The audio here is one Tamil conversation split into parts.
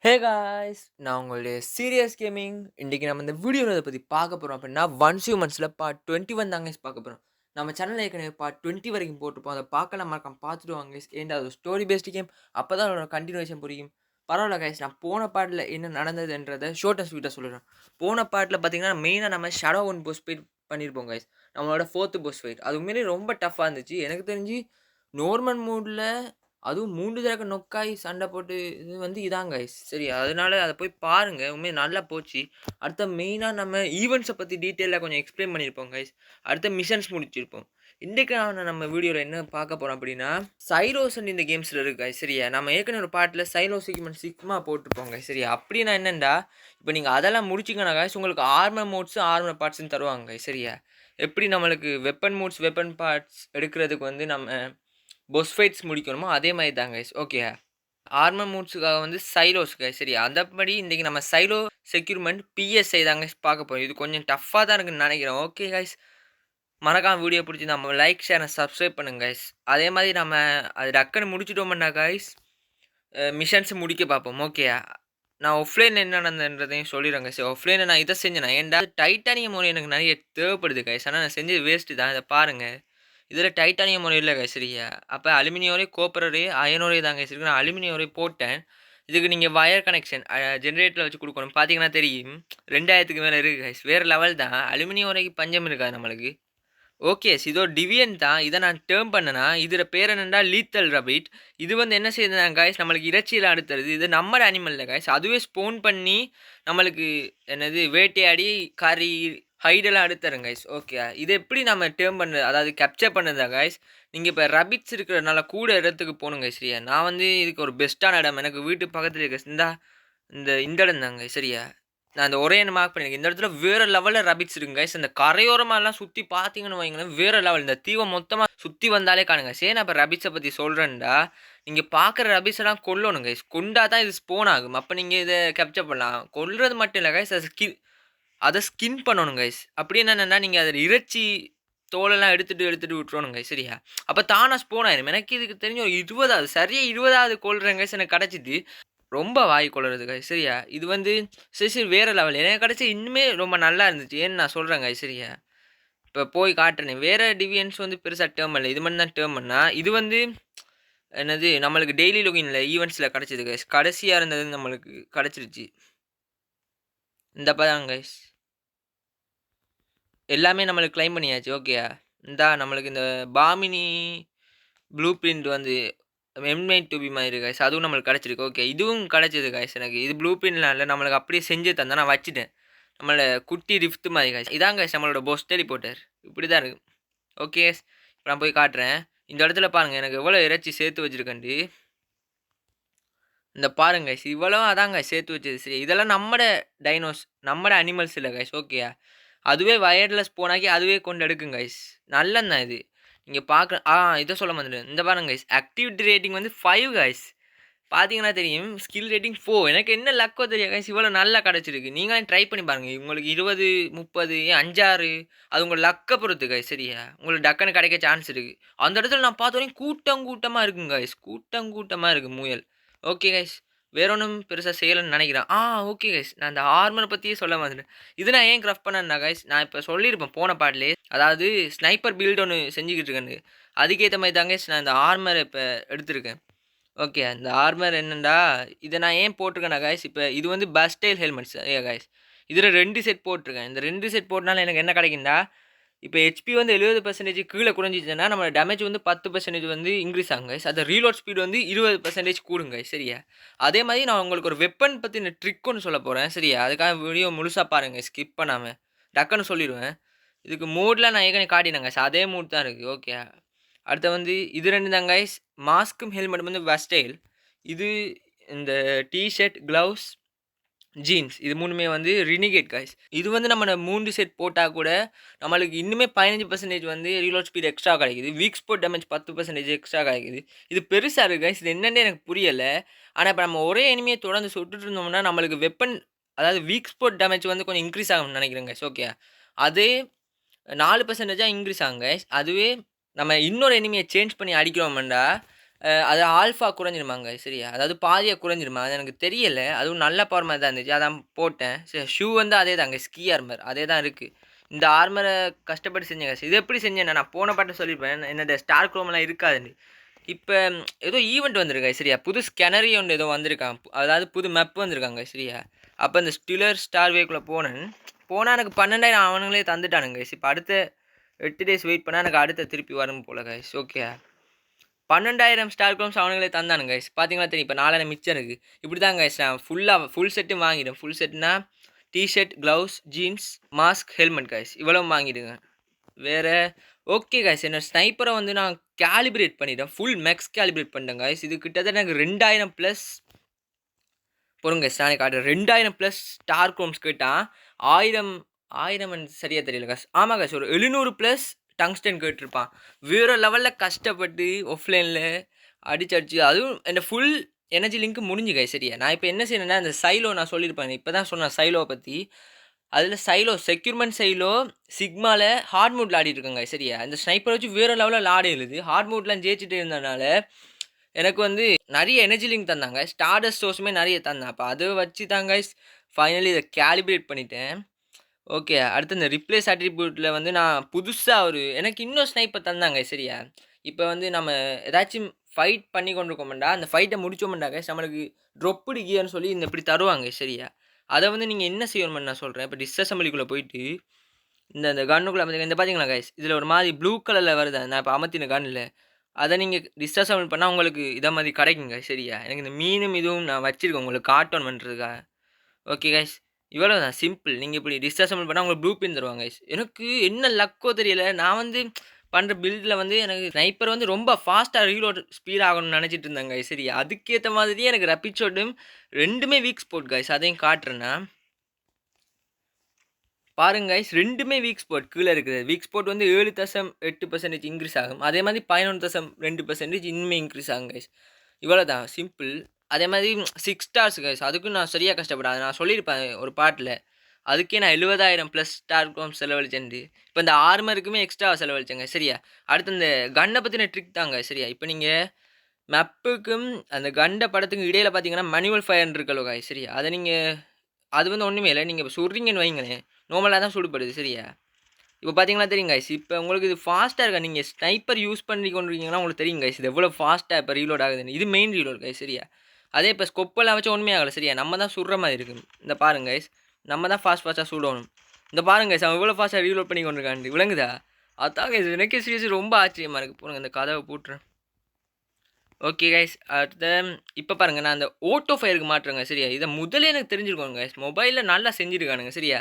ஹே காய்ஸ், நான் உங்களுடைய சீரியஸ் கேமிங். இன்றைக்கி நம்ம இந்த வீடியோவில் இதை பற்றி பார்க்க போகிறோம் அப்படின்னா ஒன்ஸ் ஹியூமன்ஸில் பார்ட் 21 தாங்க பார்க்க போகிறோம். நம்ம சேனலில் ஏற்கனவே பார்ட் 20 வரைக்கும் போட்டிருப்போம். அதை பார்க்கலாம் மறக்காம பார்த்துட்டு வாங்க. ஏன்டா அது ஸ்டோரி பேஸ்டு கேம், அப்போ தான் அதோட கண்டினியூஷன் புரியும். பரவாயில்ல காய்ஸ், நான் போன பாட்டில் என்ன நடந்ததுன்றதை ஷார்ட் அண்ட் ஸ்வீட்டாக சொல்லிடுறேன். போன பாட்டில் பார்த்தீங்கன்னா மெயினாக நம்ம ஷேடோ ஒன் போஸ் ஃபைட் பண்ணியிருப்போம் காய்ஸ். நம்மளோட 4th போஸ் ஃபைட் அது உண்மையிலேயே ரொம்ப டஃப்பாக இருந்துச்சு. எனக்கு தெரிஞ்சு நார்மல் மூடில் அதுவும் 3 தடவை நொக்காயி சண்டை போட்டு இது இதாங்க கைஸ். சரி, அதனால அத போய் பாருங்க. உண்மையா நல்லா போச்சு. அடுத்த மெயினா நம்ம ஈவென்ட்ஸ பத்தி டீட்டெயிலா கொஞ்சம் எக்ஸ்பிளைன் பண்ணியிருப்போம் கைஸ். அடுத்த மிஷன்ஸ் முடிச்சிருப்போம். இன்றைக்கான நம்ம வீடியோல என்ன பார்க்க போறோம் அப்படின்னா, சைலோஸ்ன்னு இந்த கேம்ஸ்ல இருக்கு கைஸ். சரியா, நம்ம ஏற்கனவே ஒரு பார்ட்ல சைலோஸ் எக்யூப்மெண்ட் சிக்மா போட்டிருப்போம் கைஸ். சரியா, அப்படின்னா என்னண்டா, இப்போ நீங்க அதெல்லாம் முடிச்சிங்கன்னா கைஸ் உங்களுக்கு ஆர்மர் மோட்ஸ் ஆர்மர் பார்ட்ஸ்ன்னு தருவாங்க கைஸ். சரியா, எப்படி நம்மளுக்கு வெப்பன் மோட்ஸ் வெப்பன் பார்ட்ஸ் எடுக்கிறதுக்கு நம்ம பொஸ் ஃபைட்ஸ் முடிக்கணுமோ அதே மாதிரி தான் கைஸ். ஓகே, ஆர்மர் மூட்ஸுக்காக சைலோஸ் கைஸ். சரி, அந்தபடி இன்றைக்கி நம்ம சைலோ செக்யூர்மெண்ட் பிஎஸ்ஐ தாங்க பார்க்க போகிறோம். இது கொஞ்சம் டஃப்பாக தான் இருக்குன்னு நினைக்கிறேன். ஓகே கைஸ், மறக்காம வீடியோ பிடிச்சி நம்ம லைக் ஷேர் சப்ஸ்கிரைப் பண்ணுங்க கைஸ். அதே மாதிரி நம்ம அது டக்குன்னு முடிச்சுட்டோம்னா கைஸ் மிஷன்ஸ் முடிக்க பார்ப்போம். ஓகே, நான் ஆஃப்லைனில் என்ன நடந்ததுன்றதையும் சொல்லிடுறேன் கைஸ். ஆஃப்லைனில் நான் இதை செஞ்சேன். ஏன்டா டைட்டானியம் முறை எனக்கு நிறைய தேவைப்படுது கைஸ். ஆனால் நான் செஞ்சது வேஸ்ட்டு தான். இதை பாருங்கள், இதில் டைட்டானியம் ஒரே இல்லை கைஸ். சரியா, அப்போ அலுமினியம் ஒரே கோப்பரே அயனோரே தாங்க கைஸ் இருக்கு. நான் அலுமினியம் ஒரே போட்டேன். இதுக்கு நீங்கள் வயர் கனெக்ஷன் ஜென்ரேட்டரில் வச்சு கொடுக்கணும். பார்த்தீங்கன்னா தெரியும் 2000க்கு மேலே இருக்குது கைஸ். வேறு லெவல் தான். அலுமினியம் வரைக்கு பஞ்சம் இருக்காது நம்மளுக்கு. ஓகே, இதோ டிவியன் தான். இதை நான் டேர்ம் பண்ணனா இதில் பேர் என்னென்னா லீத்தல் ரபிட். இது என்ன செய்யுதுனா கைஸ், நம்மளுக்கு இறைச்சியில் அடுத்துறது. இது நம்ம அனிமலில் கைஸ். அதுவே ஸ்போன் பண்ணி நம்மளுக்கு என்னது வேட்டையாடி கறி ஹைடெல்லாம் அடுத்துறேன் கைஸ். ஓகே, இது எப்படி நம்ம டேர்ம் பண்ணுறது, அதாவது கேப்சர் பண்ணுறதா கைஸ். நீங்கள் இப்போ ரபிட்ஸ் இருக்கிறனால கூட இடத்துக்கு போகணுங்க. சரியா, நான் இதுக்கு ஒரு பெஸ்ட்டான இடம் எனக்கு வீட்டு பக்கத்தில் இருக்க இந்த இடம் தாங்க. சரியா, நான் அந்த ஒரே மார்க் பண்ணியிருக்கேன். இந்த இடத்துல வேறு லெவலில் ரபிட்ஸ் இருக்குங்க கைஸ். இந்த கரையோரமாலாம் சுற்றி பார்த்தீங்கன்னு வைங்களேன், வேறு லெவல். இந்த தீவை மொத்தமாக சுற்றி வந்தாலே காணுங்க. சரி, நான் இப்போ ரபிட்ஸை பற்றி சொல்கிறேன்டா. நீங்கள் பார்க்குற ரபிட்ஸ் எல்லாம் கொல்லணும் கைஸ். கொண்டா தான் இது ஸ்போன் ஆகும். அப்போ நீங்கள் இதை கேப்சர் பண்ணலாம். கொல்றது மட்டும் இல்லை கைஸ், அதை ஸ்கின் பண்ணணும் கைஸ். அப்படி என்னென்னா நீங்கள் அதில் இறைச்சி தோலெல்லாம் எடுத்துகிட்டு விட்டுறணும் கைஸ். சரியா, அப்போ தானாக ஸ்போன் ஆயிடும். எனக்கு இதுக்கு தெரிஞ்ச ஒரு 20வது சரியாக 20வது கொள்கிறேன் கைஸ். எனக்கு கிடச்சிது. ரொம்ப வாய் கொள்ளுறது கைஸ். சரியா, இது சரி வேறு லெவல். எனக்கு கிடச்சி இன்னுமே ரொம்ப நல்லா இருந்துச்சு. ஏன்னு நான் சொல்கிறேன் கைஸ். சரியா, இப்போ போய் காட்டுறேன். வேறு டிவியன்ஸ் பெருசாக டேர்ம் பண்ணல. இது மட்டும் தான் டேர்ம் பண்ணால். இது என்னது நம்மளுக்கு டெய்லி லோகின்ல ஈவெண்ட்ஸில் கிடச்சிது கைஸ். கடைசியாக இருந்தது நம்மளுக்கு கிடச்சிருச்சு. இந்த பதாங்க கைஸ், எல்லாமே நம்மளுக்கு கிளைம் பண்ணியாச்சு. ஓகே, நம்மளுக்கு இந்த பாமினி ப்ளூ பிரிண்ட் எம்மைட் டு பி மாதிரி கைஸ், அதுவும் நம்மளுக்கு கிடச்சிருக்கு. ஓகே, இதுவும் கிடச்சிது கைஸ். எனக்கு இது ப்ளூ பிரிண்ட்லாம் இல்லை, நம்மளுக்கு அப்படியே செஞ்சு தந்தா நான் வச்சுட்டேன். நம்மளோட குட்டி ரிஃப்ட் மாதிரி கைஸ். இதான் கைஸ் நம்மளோட போஸ் டெலிபோர்ட்டர். இப்படி தான் இருக்குது. ஓகே, இப்போ நான் போய் காட்டுறேன். இந்த இடத்துல பாருங்கள் எனக்கு எவ்வளோ இறைச்சி சேர்த்து வச்சுருக்கேன்ட்டு. இந்த பாருங்க கைஸ், இவ்வளோ அதாங்க சேர்த்து வச்சது. சரி, இதெல்லாம் நம்மட டைனோஸ், நம்மட அனிமல்ஸ் இல்லை கைஸ். ஓகே, அதுவே வயர்லெஸ் போனாக்கி அதுவே கொண்டு எடுக்குங்க கைஸ். நல்லந்தான் இது. நீங்கள் பார்க்க இதை சொல்ல வந்துடுங்க. இந்த பாருங்க கைஸ், ஆக்டிவிட்டி ரேட்டிங் 5 கைஸ். பார்த்தீங்கன்னா தெரியும். Skill rating 4. எனக்கு என்ன லக்கோ தெரியும் கைஸ், இவ்வளோ நல்லா கிடச்சிருக்கு. நீங்களும் ட்ரை பண்ணி பாருங்கள். உங்களுக்கு 20, 30, 5, 6 அது உங்கள் லக்கை பொறுத்து கைஸ். சரியா, உங்களுக்கு டக்குன்னு கிடைக்க சான்ஸ் இருக்குது. அந்த இடத்துல நான் பார்த்தோன்னே கூட்டமாக இருக்குங்க கைஸ். கூட்டமாக இருக்குது முயல். ஓகே கைஸ், வேற ஒன்றும் பெருசாக செய்யலைன்னு நினைக்கிறேன். ஓகே கைஸ், நான் அந்த ஆர்மரை பற்றியே சொல்ல வந்துட்டேன். இது நான் ஏன் கிராஃப்ட் பண்ணேன்னா கைஸ், நான் இப்போ சொல்லியிருப்பேன் போன பாட்டிலே. அதாவது ஸ்னைப்பர் பில்டு ஒன்று செஞ்சுக்கிட்டு இருக்கேன்னு. அதுக்கேற்ற மாதிரி தாங்க நான் இந்த ஆர்மரை இப்போ எடுத்திருக்கேன். ஓகே, அந்த ஆர்மர் என்னண்டா, இதை நான் ஏன் போட்டிருக்கேன்னா கைஸ், இப்போ இது பஸ்டைல் ஹெல்மெட்ஸ் கைஸ். இதில் 2 செட் போட்டிருக்கேன். இந்த 2 செட் போட்டனால எனக்கு என்ன கிடைக்குண்டா, இப்போ ஹெச்பி 70% கீழே குறைஞ்சிச்சுன்னா நம்ம டேமேஜ் 10% இன்க்ரீஸ் ஆகும் கைஸ். அது ரீலோட் ஸ்பீடு 20% கூடுங்க. சரியா, அதே மாதிரி நான் உங்களுக்கு ஒரு வெப்பன் பற்றின ட்ரிக் ஒன்று சொல்ல போகிறேன். சரியா, அதுக்காக வீடியோ முழுசாக பாருங்கள், ஸ்கிப் பண்ணாமல். டக்குன்னு சொல்லிடுவேன். இதுக்கு மூடில் நான் ஏற்கனவே காட்டினேன் கைஸ், அதே மூட் தான் இருக்குது. ஓகே, அடுத்து இது 2 தான் கைஸ். மாஸ்க்கும் ஹெல்மெட் வெஸ்டைல். இது இந்த டிஷர்ட், க்ளவுஸ், ஜீன்ஸ், இது 3மே ரினிகேட் கைஸ். இது நம்ம 3 செட் போட்டால் கூட நம்மளுக்கு இன்னுமே 15% ரீலோட் ஸ்பீட் எக்ஸ்ட்ரா கிடைக்குது. வீக் ஸ்போர்ட் டேமேஜ் 10% எக்ஸ்ட்ரா கிடைக்குது. இது பெருசாக இருக்குது கைஸ். இது என்னென்னு எனக்கு புரியலை. ஆனால் இப்போ நம்ம ஒரே எனிமையை தொடர்ந்து சுட்டுட்டு இருந்தோம்னா நம்மளுக்கு வெப்பன், அதாவது வீக் ஸ்போர்ட் டேமேஜ் கொஞ்சம் இன்க்ரீஸ் ஆகும்னு நினைக்கிறேன் கைஸ். ஓகே, அதே 4% இன்க்ரீஸ் ஆகும் கைஸ். அதுவே நம்ம இன்னொரு எனிமையை சேஞ்ச் பண்ணி அடிக்கிறோம்டா அது ஆல்ஃபா குறைஞ்சிருமாங்க சரியா? அதாவது பாதியா குறைஞ்சிருமா? அது எனக்கு தெரியல. அதுவும் நல்ல பவர் மாரி தான் இருந்துச்சு. அதான் போட்டேன். ஷூ வந்து அதே தாங்க. ஸ்கீ ஆர்மர் அதே தான் இருக்கு. இந்த ஆர்மர கஷ்டப்பட்டு செஞ்சேங்க. இது எப்படி செஞ்சேன்னா, நான் போன பாட்டு சொல்லியிருப்பேன். என்னோட ஸ்டார் குரோம்லாம் இருக்காதுன்னு. இப்ப ஏதோ ஈவென்ட் வந்திருக்கு சரியா? புது ஸ்கேனரி ஒண்ணு ஏதோ வந்திருக்காம். அதாவது புது மேப் வந்திருக்காங்க சரியா? அப்ப இந்த ஸ்டிலர் ஸ்டார் வேக்குள்ள போனேன். போனா எனக்கு 12,000 அவனுங்களே தந்துட்டானுங்க. இப்ப அடுத்த 8 டேஸ் வெயிட் பண்ணா எனக்கு அடுத்த திருப்பி வரும் போல கைஸ். ஓகே. 12,000 ஸ்டார் க்ரோம்ஸ் அவனுங்களே தந்தானுங்க கைஸ். பார்த்தீங்களா தெரியும். இப்போ 4,000 மிச்சம் இருக்கு. இப்படி தான் கைஸ் நான் ஃபுல் செட்டும் வாங்கிட்டேன். ஃபுல் செட்னா T-shirt, gloves, jeans, mask, helmet guys. இவ்வளவும் வாங்கிடுங்க. வேற ஓகே கைஸ். என்னோட ஸ்னைப்பரை வந்து நான் கேலிப்ரேட் பண்ணிட்டேன். ஃபுல் மேக்ஸ் கேலிப்ரேட் பண்ணிட்டேன் கைஸ். இது கிட்டத்தட்ட எனக்கு 2,000 ப்ளஸ் பொறுங்க கைஸ் நானே காட்டுறேன். 2,000 ப்ளஸ் ஸ்டார் க்ரோம்ஸ் கேட்டான். 1000 1000 சரியா தெரியல கைஸ். ஆமா கைஸ் ஒரு 700 ப்ளஸ் டங்ஸ்டன் கேட்டிருப்பான். வேற லெவலில் கஷ்டப்பட்டு ஆஃப்லைனில் அடிச்சு அதுவும் இந்த ஃபுல் எனர்ஜி லிங்க் முடிஞ்சு கைஸ் சரியா. நான் இப்போ என்ன செய்யணும்னா இந்த சைலோ நான் சொல்லியிருப்பேன். இப்போ தான் சொன்னேன் சைலோவை பற்றி. அதில் சைலோ செக்யூர்மெண்ட் சைலோ சிக்மாவில் ஹார்ட் மூட்டில் ஆடிட்டு இருக்காங்க சரியா. இந்த ஸ்னைப்பரை வச்சு வேறு லெவலில் ஆடி எழுது ஹார்ட் மூட்லாம் ஜெயிச்சுட்டு இருந்ததுனால எனக்கு வந்து நிறைய எனர்ஜி லிங்க் தந்தாங்க. ஸ்டார்டஸ்ட் சோர்ஸுமே நிறைய தந்தேன். அப்போ அதை வச்சு தாங்க ஃபைனலி இதை கேலிப்ரேட் பண்ணிட்டேன். ஓகே. அடுத்து இந்த ரிப்ளேஸ் அட்ரிபியூட்டில் வந்து நான் புதுசாக எனக்கு இன்னும் ஸ்னைப்பர் தந்தாங்க சரியா. இப்போ வந்து நம்ம ஏதாச்சும் ஃபைட் பண்ணி கொண்டு இருக்கோம்டா, அந்த ஃபைட்டை முடிச்சோம்டா கைஸ் நம்மளுக்கு ட்ரொப்புடு கியர்னு சொல்லி இந்த இப்படி தருவாங்க சரியா. அதை வந்து நீங்கள் என்ன செய்யணும்னு நான் சொல்கிறேன். இப்போ டிஸ்அசம்பிளிக்குள்ளே போயிட்டு இந்த கன்னுக்குள்ளே இந்த பார்த்தீங்களா கைஸ் இதில் ஒரு மாதிரி ப்ளூ கலரில் வருது. நான் இப்போ அமர்த்தின கன்னில் அதை நீங்கள் டிஸ்அசம்பிள் பண்ணால் உங்களுக்கு இதை மாதிரி கிடைக்குங்க சரியா. எனக்கு இந்த மீனும் இதுவும் நான் வச்சுருக்கேன் உங்களுக்கு கார்ட்டூன் பண்ணுறதுக்காக. ஓகே கைஸ் இவ்வளோ தான் சிம்பிள். நீங்கள் இப்படி டிஸ்அசம்பிள் பண்ணால் உங்களுக்கு ப்ளூ பின் தருவாங்க கைஸ். எனக்கு என்ன லக்கோ தெரியல. நான் வந்து பண்ணுற பில்டில் வந்து எனக்கு ஸ்னைப்பர் வந்து ரொம்ப ஃபாஸ்ட்டாக ரீலோட் ஸ்பீட் ஆகணும்னு நினச்சிட்டு இருந்தாங்க கைஸ் சரி. அதுக்கேற்ற மாதிரியே எனக்கு ரப்பிட் ஷாட்டும் ரெண்டுமே வீக் ஸ்போர்ட் கைஸ். அதையும் காட்டுறேன்னா பாருங்க கைஸ் ரெண்டுமே வீக் ஸ்பாட் கீழே இருக்குது. வீக் ஸ்பாட் வந்து 7.8% இன்க்ரீஸ் ஆகும். அதே மாதிரி 11.2% இன்னுமே இன்க்ரீஸ் ஆகும் கைஸ். இவ்வளோ தான் சிம்பிள். அதே மாதிரி 6 ஸ்டார்ஸ் கைஸ் அதுக்கும் நான் சரியாக கஷ்டப்படாது. நான் சொல்லியிருப்பேன் ஒரு பாட்டில். அதுக்கே நான் 70,000 ப்ளஸ் ஸ்டார் க்ரோம் செலவழிச்சேன்ட்டு. இப்போ இந்த ஆர்மருக்குமே எக்ஸ்ட்ரா செலவழிச்சேங்க சரியா. அடுத்து இந்த கன்னை பற்றின ட்ரிக் தாங்க சரியா. இப்போ நீங்கள் மேப்புக்கும் அந்த கண்ட படத்துக்கும் இடையில் பார்த்தீங்கன்னா மேனுவல் ஃபயர் இருக்கலோ கைஸ் சரியா. அதை நீங்கள் அது வந்து ஒன்றுமே இல்லை. நீங்கள் இப்போ சுடுறீங்கன்னு வைங்களேன் நார்மலாக தான் சுடுபடுது சரியா. இப்போ பார்த்தீங்கன்னா தெரியும் கைஸ். இப்போ உங்களுக்கு இது ஃபாஸ்ட்டாக இருக்கா. நீங்கள் ஸ்னைப்பர் யூஸ் பண்ணி கொண்டிருக்கீங்கன்னா உங்களுக்கு தெரியும் கைஸ் இது எவ்வளோ ஃபாஸ்ட்டாக இப்போ ரீலோட் ஆகுதுன்னு. இது மெயின் ரீலோட் கைஸ் சரியா. அதே இப்போ ஸ்கொப்பெல்லாம் வச்சு ஒன்றுமே ஆகலை சரியா. நம்ம தான் சுடுற மாதிரி இருக்குது. இந்த பாருங்க கைஸ் நம்ம தான் ஃபாஸ்ட்டாக சுடணும். இந்த பாருங்க கைஸ் அவன் எவ்வளோ ஃபாஸ்ட்டாக ரீலோட் பண்ணி கொண்டிருக்கான்ட்டு விளங்குதா. அதான் கைஸ் எனக்கே சீரியஸ் ரொம்ப ஆச்சரியமாக இருக்குது. போடுங்க இந்த கதவை போட்டுறேன். ஓகே கைஸ் அடுத்த இப்போ பாருங்கள் நான் அந்த ஓட்டோ ஃபயருக்கு மாட்டுறேங்க சரியா. இதை முதலே எனக்கு தெரிஞ்சிருக்கோங்க கைஸ். மொபைலில் நல்லா செஞ்சுருக்கானுங்க சரியா.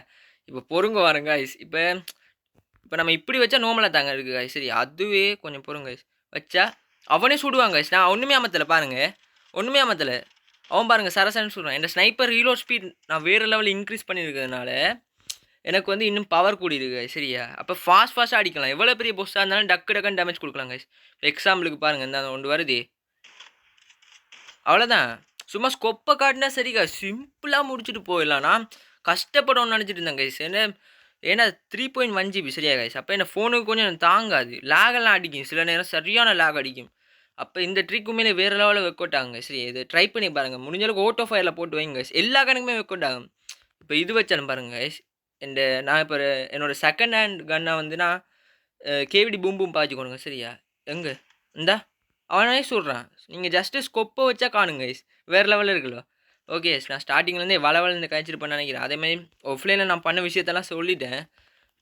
இப்போ பொறுங்க வரேங்க கைஸ். இப்போ நம்ம இப்படி வச்சா நோமலாக தாங்க இருக்குது கைஸ் சரி. அதுவே கொஞ்சம் பொறுங்க கைஸ் வச்சா அவனே சுடுவாங்க கைஸ். நான் ஒன்றுமே அமத்தலை பாருங்கள். ஒன்றுமே அமத்தலை. அவன் பாருங்கள் சரசன்னு சொல்கிறான். இந்த ஸ்னைப்பர் ரீலோட் ஸ்பீட் நான் வேறு லெவலில் இன்க்ரீஸ் பண்ணியிருக்கிறதுனால எனக்கு வந்து இன்னும் பவர் கூடியிருக்கு கைஸ் சரியா. அப்போ ஃபாஸ்ட்டாக அடிக்கலாம். எவ்வளோ பெரிய பொஸ்ஸாக இருந்தாலும் டக்குன்னு டேமேஜ் கொடுக்கலாம் கைஸ். எக்ஸாம்பிளுக்கு பாருங்கள் இந்த ஒன்று வருது அவ்வளோதான். சும்மா ஸ்கொப்பை காட்டினா சரிக்கா சிம்பிளாக முடிச்சுட்டு போயிடலாம். நான் கஷ்டப்படணும்னு நினச்சிட்டு இருந்தேன் கைஸ். ஏன்னா 3.1 GB சரியா கைஸ். அப்போ என்ன ஃபோனுக்கு கொஞ்சம் தாங்காது. லேகெல்லாம் அடிக்கும். சில நேரம் சரியான லேக் அடிக்கும். அப்போ இந்த ட்ரிக் உண்மையிலே வேறு லெவலில் ஒர்க் அவுட் ஆகுங்க சரி. இது ட்ரை பண்ணி பாருங்கள். முடிஞ்சளவுக்கு ஓட்டோ ஃபயரில் போட்டு வைங்க கைஸ். எல்லா கணக்குமே ஒர்க் அவுட் ஆகும். இப்போ இது வச்சாலும் பாருங்கள் கைஸ். நான் இப்போ என்னோடய செகண்ட் ஹேண்ட் கன்னை வந்து நான் கேவிடி பூம் பாய்ச்சிக்கணுங்க சரியா. எங்கே இந்தா அவனே சொல்கிறான். நீங்கள் ஜஸ்ட்டு ஸ்கொப்பை வச்சா காணுங்க கைஸ். வேறு லெவலில் இருக்குல்ல. ஓகே நான் ஸ்டார்டிங்லேருந்தே வளவலந்து கழிச்சிருப்பேன்னு நினைக்கிறேன். அதேமாதிரி ஆஃப்லைனில் நான் பண்ண விஷயத்தெல்லாம் சொல்லிட்டேன்.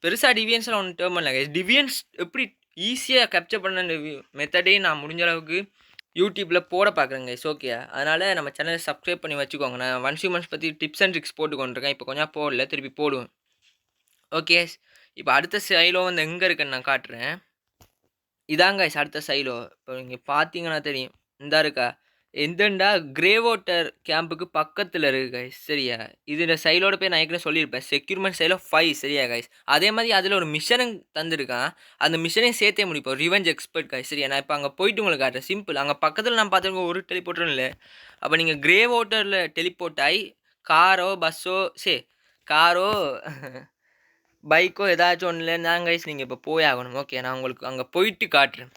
பெருசாக டிவியன்ஸ்லாம் ஒன்று டேர்ம் பண்ணல கைஸ். டிவியன்ஸ் எப்படி ஈஸியாக கேப்சர் பண்ண மெத்தடே நான் முடிஞ்ச அளவுக்கு யூடியூப்பில் போட பார்க்குறேங்க கைஸ். ஓகே அதனால் நம்ம சேனலை சப்ஸ்கிரைப் பண்ணி வச்சுக்கோங்க. நான் ஒன்ஸ் ஹியூமன்ஸ் பற்றி டிப்ஸ் அண்ட் ட்ரிக்ஸ் போட்டு கொண்டிருக்கேன். இப்போ கொஞ்சம் போடல திருப்பி போடுவேன். ஓகே இப்போ அடுத்த சைலோ வந்து எங்கே இருக்குன்னு நான் காட்டுறேன். இதாங்க கைஸ் அடுத்த சைலோ. இப்போ நீங்கள் பார்த்தீங்கன்னா தெரியும். இந்தா இருக்கா எந்தண்டா கிரே வாட்டர் கேம்புக்கு பக்கத்தில் இருக்குது கைஸ் சரியா. இந்த சைலோட பேர் நான் ஏற்கனவே சொல்லியிருப்பேன். செக்யூர்மெண்ட் சைலோ 5 சரியா கைஸ். அதே மாதிரி அதில் ஒரு மிஷனும் தந்துருக்கான். அந்த மிஷனையும் சேர்த்தே முடிப்போம். ரிவெஞ்ச் எக்ஸ்பர்ட் கைஸ் சரியா. நான் இப்போ அங்கே போயிட்டு உங்களுக்கு காட்டுறேன். சிம்பிள் அங்கே பக்கத்தில் நான் பார்த்துருக்கேன் ஒரு டெலிபோர்ட்டரும் இல்லை. அப்போ நீங்கள் கிரே வாட்டரில் டெலிபோர்ட் ஆகி காரோ பஸ்ஸோ காரோ பைக்கோ ஏதாச்சும் ஒன்றுல இருந்தாங்க கைஸ் நீங்கள் இப்போ போய் ஆகணும். ஓகே நான் உங்களுக்கு அங்கே போயிட்டு காட்டுறேன்.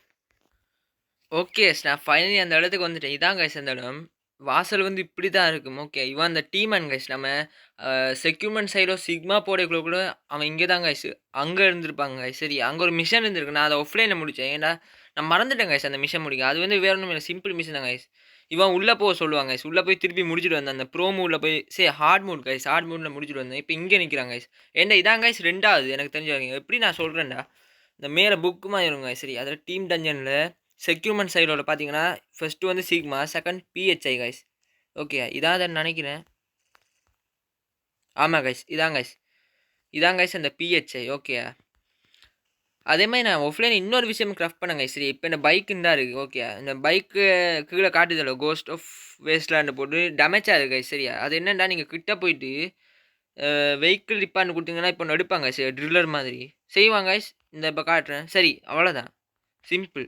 Okay guys. நான் ஃபைனலி அந்த இடத்துக்கு வந்துட்டேன். இதான் கைஸ் அந்த இடம். வாசல் வந்து இப்படி தான் இருக்கும். ஓகே. இவன் அந்த டீமன் கைஸ். நம்ம செக்யூர்மென்ட் சைடோ சிக்மா போடக்குள்ள கூட அவன் இங்கே தான் கைஸ். அங்கே இருந்திருப்பாங்க கைஸ். சரி அங்கே ஒரு மிஷன் இருந்திருக்கு. நான் அதை ஆஃப்லைனில் முடித்தேன். ஏன்டா நான் மறந்துட்டேன் கைஸ் அந்த மிஷன் முடிக்க. அது வந்து வேற ஒன்றும் இல்லை, சிம்பிள் மிஷன் தான் கைஸ். இவன் உள்ளே போக சொல்லுவாங்க கைஸ். உள்ளே போய் திருப்பி முடிச்சுட்டு வந்தேன். அந்த ப்ரோ மூடில் போய் ஹார்ட் மூட் கைஸ். ஹார்ட் மூடில் முடிச்சுட்டு வந்தேன். இப்போ இங்கே நிற்கிறாங்க கைஸ். ஏன்டா இதான் கைஸ் ரெண்டாவது எனக்கு தெரிஞ்சு. எப்படி நான் சொல்கிறேன்டா, இந்த மேலே புக்கு மாதிரி இருங்க சரி. அதில் டீம் டஞ்சனில் செக்யூர்மெண்ட் சைடோட பார்த்தீங்கன்னா ஃபர்ஸ்ட்டு வந்து sigma, second PHI guys. Okay இதான் அதை நினைக்கிறேன். ஆமாம் கைஸ், இதான் கைஸ் அந்த பிஹெச்ஐ. ஓகே அதே மாதிரி நான் ஆஃப்லைன் இன்னொரு விஷயம் கிராஃப்ட் பண்ணேன் கைஸ். சரி இப்போ இந்த பைக்குன்னு தான் இருக்குது. ஓகே இந்த பைக்கு கீழே காட்டுதல்ல கோஸ்ட் ஆஃப் வேஸ்ட்லாண்டு போட்டு டேமேஜாக இருக்குது கைஸ். சரியா அது என்னென்னா நீங்கள் கிட்ட போயிட்டு வெஹிக்கிள் ரிப்பார்னு கொடுத்தீங்கன்னா இப்போ எடுப்பாங்க சரி, ட்ரில்லர் மாதிரி செய்வாங்க கைஸ். இந்த இப்போ காட்டுறேன். சரி அவ்வளோதான், சிம்பிள்.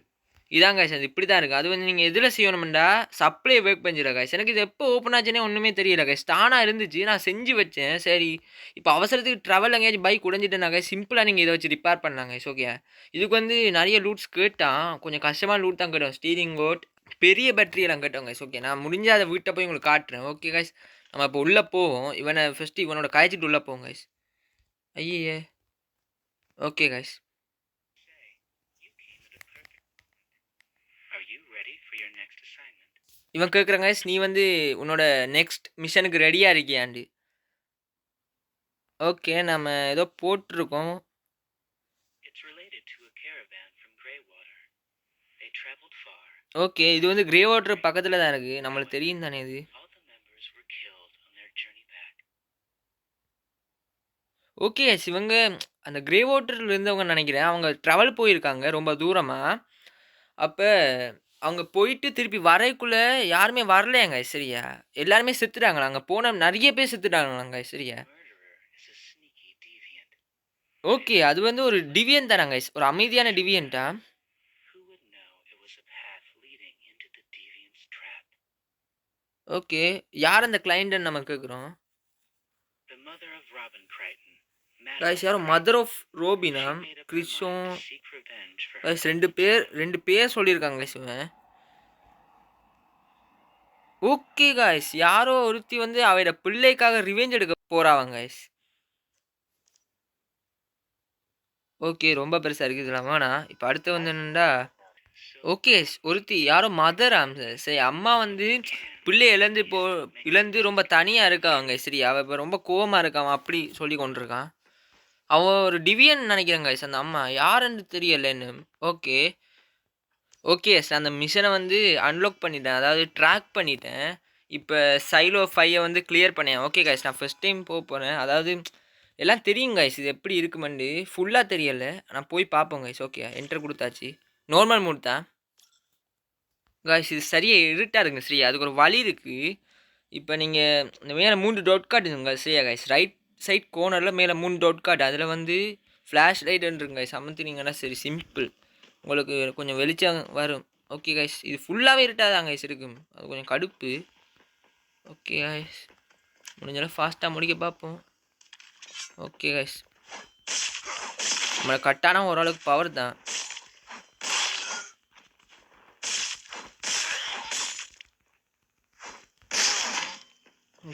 இதான் கைஸ் அது இப்படி தான் இருக்குது. அது வந்து நீங்கள் எதில் செய்யணும்டா சப்ளை ஒர்க் பண்ணிடுற கைஸ். எனக்கு இது எப்போ ஓப்பன் ஆச்சுன்னே ஒன்றுமே தெரியல கைஸ். தானாக இருந்துச்சு, நான் செஞ்சு வச்சேன். சரி இப்போ அவசரத்துக்கு ட்ராவல் எங்கேயாச்சும் பைக் உடஞ்சிட்டேனாங்க சிம்பிளாக நீங்கள் இதை வச்சு ரிப்பேர் பண்ணாங்க கைஸ். ஓகே இதுக்கு வந்து நிறைய லூட்ஸ் கேட்டான், கொஞ்சம் கஷ்டமாக லூட் தான் கேட்டோம். ஸ்டீரிங் போட் பெரிய பேட்டரியெல்லாம் கேட்டோம் கைஸ். ஓகே நான் முடிஞ்ச அதை வீட்டை போய் உங்களுக்கு காட்டுறேன். ஓகே கைஸ் நம்ம இப்போ உள்ளே போவோம். இவனை ஃபஸ்ட்டு இவனோட காய்ச்சிட்டு உள்ளே போவோம் கைஸ். ஐயே ஓகே கைஸ். இவன் கேட்குறாங்க கைஸ், நீ வந்து உன்னோட நெக்ஸ்ட் மிஷனுக்கு ரெடியாக இருக்கியாண்டு. ஓகே நம்ம ஏதோ போட்டிருக்கோம். ஓகே இது வந்து கிரே வாட்டர் பக்கத்தில் தான் இருக்குது, நம்மளுக்கு தெரியும் தானே இது. ஓகே இவங்க அந்த கிரே வாட்டரில் இருந்தவங்க நினைக்கிறேன். அவங்க ட்ராவல் போயிருக்காங்க ரொம்ப தூரமாக. அப்போ அவங்க போயிட்டு திருப்பி வரைக்குள்ளே யாருமே வரலையாங்க சரியா, எல்லாருமே செத்துட்டாங்களா. அங்கே போன நிறைய பேர் செத்துட்டாங்களாங்க சரியா. ஓகே அது வந்து ஒரு டிவியன் தானாங்க, ஒரு அமைதியான டிவியன்ட்டா. ஓகே யார் அந்த கிளைண்ட்னு நம்ம கேட்குறோம் கைஸ். யாரும் மதர் ஆஃப் ரோபினா கிறிஸும் கைஸ் ரெண்டு பேர் சொல்லியிருக்காங்க கைஸ் இவன். ஓகே கைஸ் யாரோ ஒருத்தி வந்து அவையோட பிள்ளைக்காக ரிவெஞ்ச் எடுக்க போறாங்க கைஸ். ஓகே ரொம்ப பெருசாக இருக்குதுலாமா. நான் இப்போ அடுத்து வந்து என்னண்டா, ஓகே ஒருத்தி யாரோ மதராம் சரி. அம்மா வந்து பிள்ளை இழந்து ரொம்ப தனியாக இருக்காங்க சரி. அவள் இப்போ ரொம்ப கோவமாக இருக்கான் அப்படி சொல்லி கொண்டிருக்கான். அவன் ஒரு டிவியன் நினைக்கிறேன் கைஸ். அந்த அம்மா யாருன்னு தெரியலன்னு. ஓகே ஓகே நான் அந்த மிஷனை வந்து அன்லாக் பண்ணிட்டேன், அதாவது ட்ராக் பண்ணிட்டேன். இப்போ சைலோ 5 வந்து கிளியர் பண்ணேன். ஓகே கைஸ் நான் ஃபஸ்ட் டைம் போக போகிறேன். அதாவது எல்லாம் தெரியும் கைஸ் இது எப்படி இருக்குமெண்டு, ஃபுல்லாக தெரியல. நான் போய் பார்ப்போம் கைஸ். ஓகே என்டர் கொடுத்தாச்சு, நார்மல் மூட் தான் கைஸ். இது சரியாக இருட்டாக இருக்குங்க சரியா, அதுக்கு ஒரு வழி இருக்குது. இப்போ நீங்கள் இந்த மேலே 3 டாட் காட்டுங்க சரியா கைஸ். ரைட் சைட் கோர்னரில் மேலே 3 டாட் காட்டு, அதில் வந்து ஃப்ளாஷ் லைட்டுங்க கைஸ். அமர்த்தினீங்கன்னா சரி சிம்பிள், உங்களுக்கு கொஞ்சம் வெளிச்சம் வரும். ஓகே கைஸ் இது ஃபுல்லாகவே இருட்டாதான் கைஸ் இருக்கும், அது கொஞ்சம் கடுப்பு. ஓகே கைஸ் முடிஞ்சாலும் ஃபாஸ்ட்டாக முடிக்க பார்ப்போம். ஓகே கைஸ் நம்மளை கட்டான ஓரளவுக்கு பவர் தான்.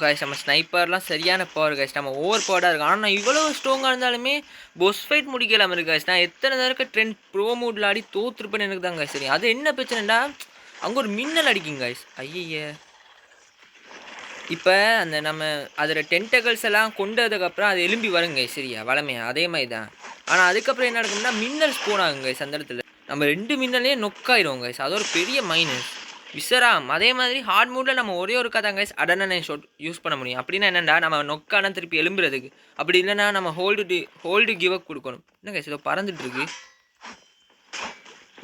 கைஸ் நம்ம ஸ்னைப்பர்லாம் சரியான பவர் கைஸ். நம்ம ஓவர் பவர்டாக இருக்கும். ஆனால் நான் இவ்வளோ ஸ்ட்ராங்காக இருந்தாலுமே பொஸ் ஃபைட் முடிக்கலாம் இருக்கு கைஸ். நான் எத்தனை தடவை ட்ரெண்ட் ப்ரோ மூடில் ஆடி தோற்றுருப்பேன்னு எனக்கு தான் கைஸ் சரி. அது என்ன பிரச்சனைடா, அங்கே ஒரு மின்னல் அடிக்கும் கைஸ். ஐய இப்போ அந்த நம்ம அதில் டென்டகல்ஸ் எல்லாம் கொண்டதுக்கப்புறம் அது எலும்பி வருங்க சரியா வளமையா அதே மாதிரி தான். ஆனால் அதுக்கப்புறம் என்ன நடக்கும்னா மின்னல் ஸ்போன் ஆகுங்க கைஸ். அந்த இடத்துல நம்ம 2 மின்னலே நொக்காயிடும் கைஸ், அது ஒரு பெரிய மைனஸ். விசராம் அதே மாதிரி ஹார்ட் மூடில் நம்ம ஒரே ஒரு கதை கைஸ் அடனே ஷாட் யூஸ் பண்ண முடியும். அப்படின்னா என்னென்னா நம்ம நொக்கான திருப்பி எலும்புறதுக்கு, அப்படி இல்லைன்னா நம்ம ஹோல்டு கிவ் அப் கொடுக்கணும். என்ன கைஸ் இதோ பறந்துட்டு இருக்கு,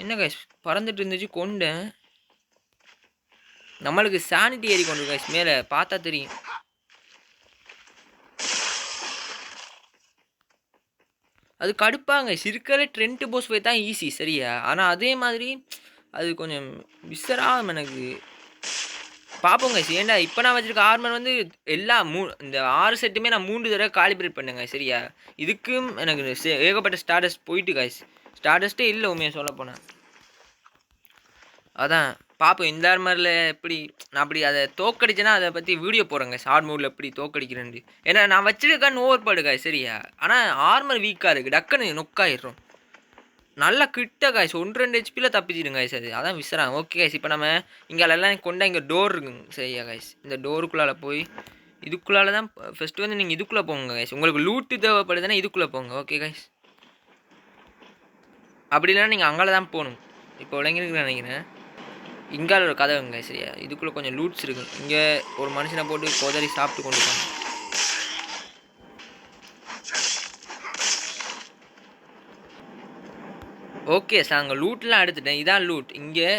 என்ன கைஸ் பறந்துட்டு இருந்துச்சு கொண்டேன். நம்மளுக்கு சானிட்டி ஏறி கொண்டு கைஸ், மேலே பார்த்தா தெரியும். அது கடுப்பாங்க இருக்கிற ட்ரெண்ட் போஸ் போய் தான் ஈஸி சரியா. ஆனால் அதே மாதிரி அது கொஞ்சம் விசராம் எனக்கு. பார்ப்போங்க ஏன்டா இப்போ நான் வச்சுருக்க ஆர்மர் வந்து எல்லா இந்த 6 செட்டுமே நான் 3 தடவை காலிப்ரேட் பண்ணுங்க சரியா. இதுக்கும் எனக்கு ஏகப்பட்ட ஸ்டார்டஸ்ட் போயிட்டு கைஸ், ஸ்டார்டஸ்ட்டே இல்லை உண்மையாக சொல்ல போனேன். அதான் பார்ப்போம் இந்த ஆர்மரில் எப்படி நான் அப்படி அதை தோக்கடிச்சேன்னா அதை பற்றி வீடியோ போடுறேங்க ஹார்ட் மோடில் எப்படி தோக்கடிக்கிறேன்னு. ஏன்னா நான் வச்சிருக்கேன்னு ஓவர் பாடுக்கா சரியா, ஆனால் ஆர்மர் வீக்காக இருக்குது, டக்குன்னு நொக்காயிடுறோம். நல்லா கிட்ட காய்ஸ் 1-2 ஹெச்பியில் தப்பிச்சிடுங்க காய்ஸ் அது, அதான் விசுறாங்க. ஓகே காய்ஸ், இப்போ நம்ம இங்கெல்லாம் கொண்டா இங்கே டோர் இருக்குங்க சரியா காய்ஸ், இந்த டோருக்குள்ளால போய் இதுக்குள்ளால தான் ஃபஸ்ட்டு வந்து நீங்கள் இதுக்குள்ளே போங்க காய்ஸ். உங்களுக்கு லூட்டு தேவைப்படுதுன்னா இதுக்குள்ளே போங்க. ஓகே காய்ஸ், அப்படி இல்லைன்னா நீங்கள் அங்கே தான் போகணும். இப்போ விளங்கிருக்கு நினைக்கிறேன். இங்கால ஒரு கதவுங்க சரியா, இதுக்குள்ளே கொஞ்சம் லூட்ஸ் இருக்குது. இங்கே ஒரு மனுஷனை போட்டு கொதறி சாப்பிட்டு கொண்டு போங்க. ஓகே சார், அங்கே லூட்லாம் எடுத்துட்டேன். இதான் லூட் இங்கே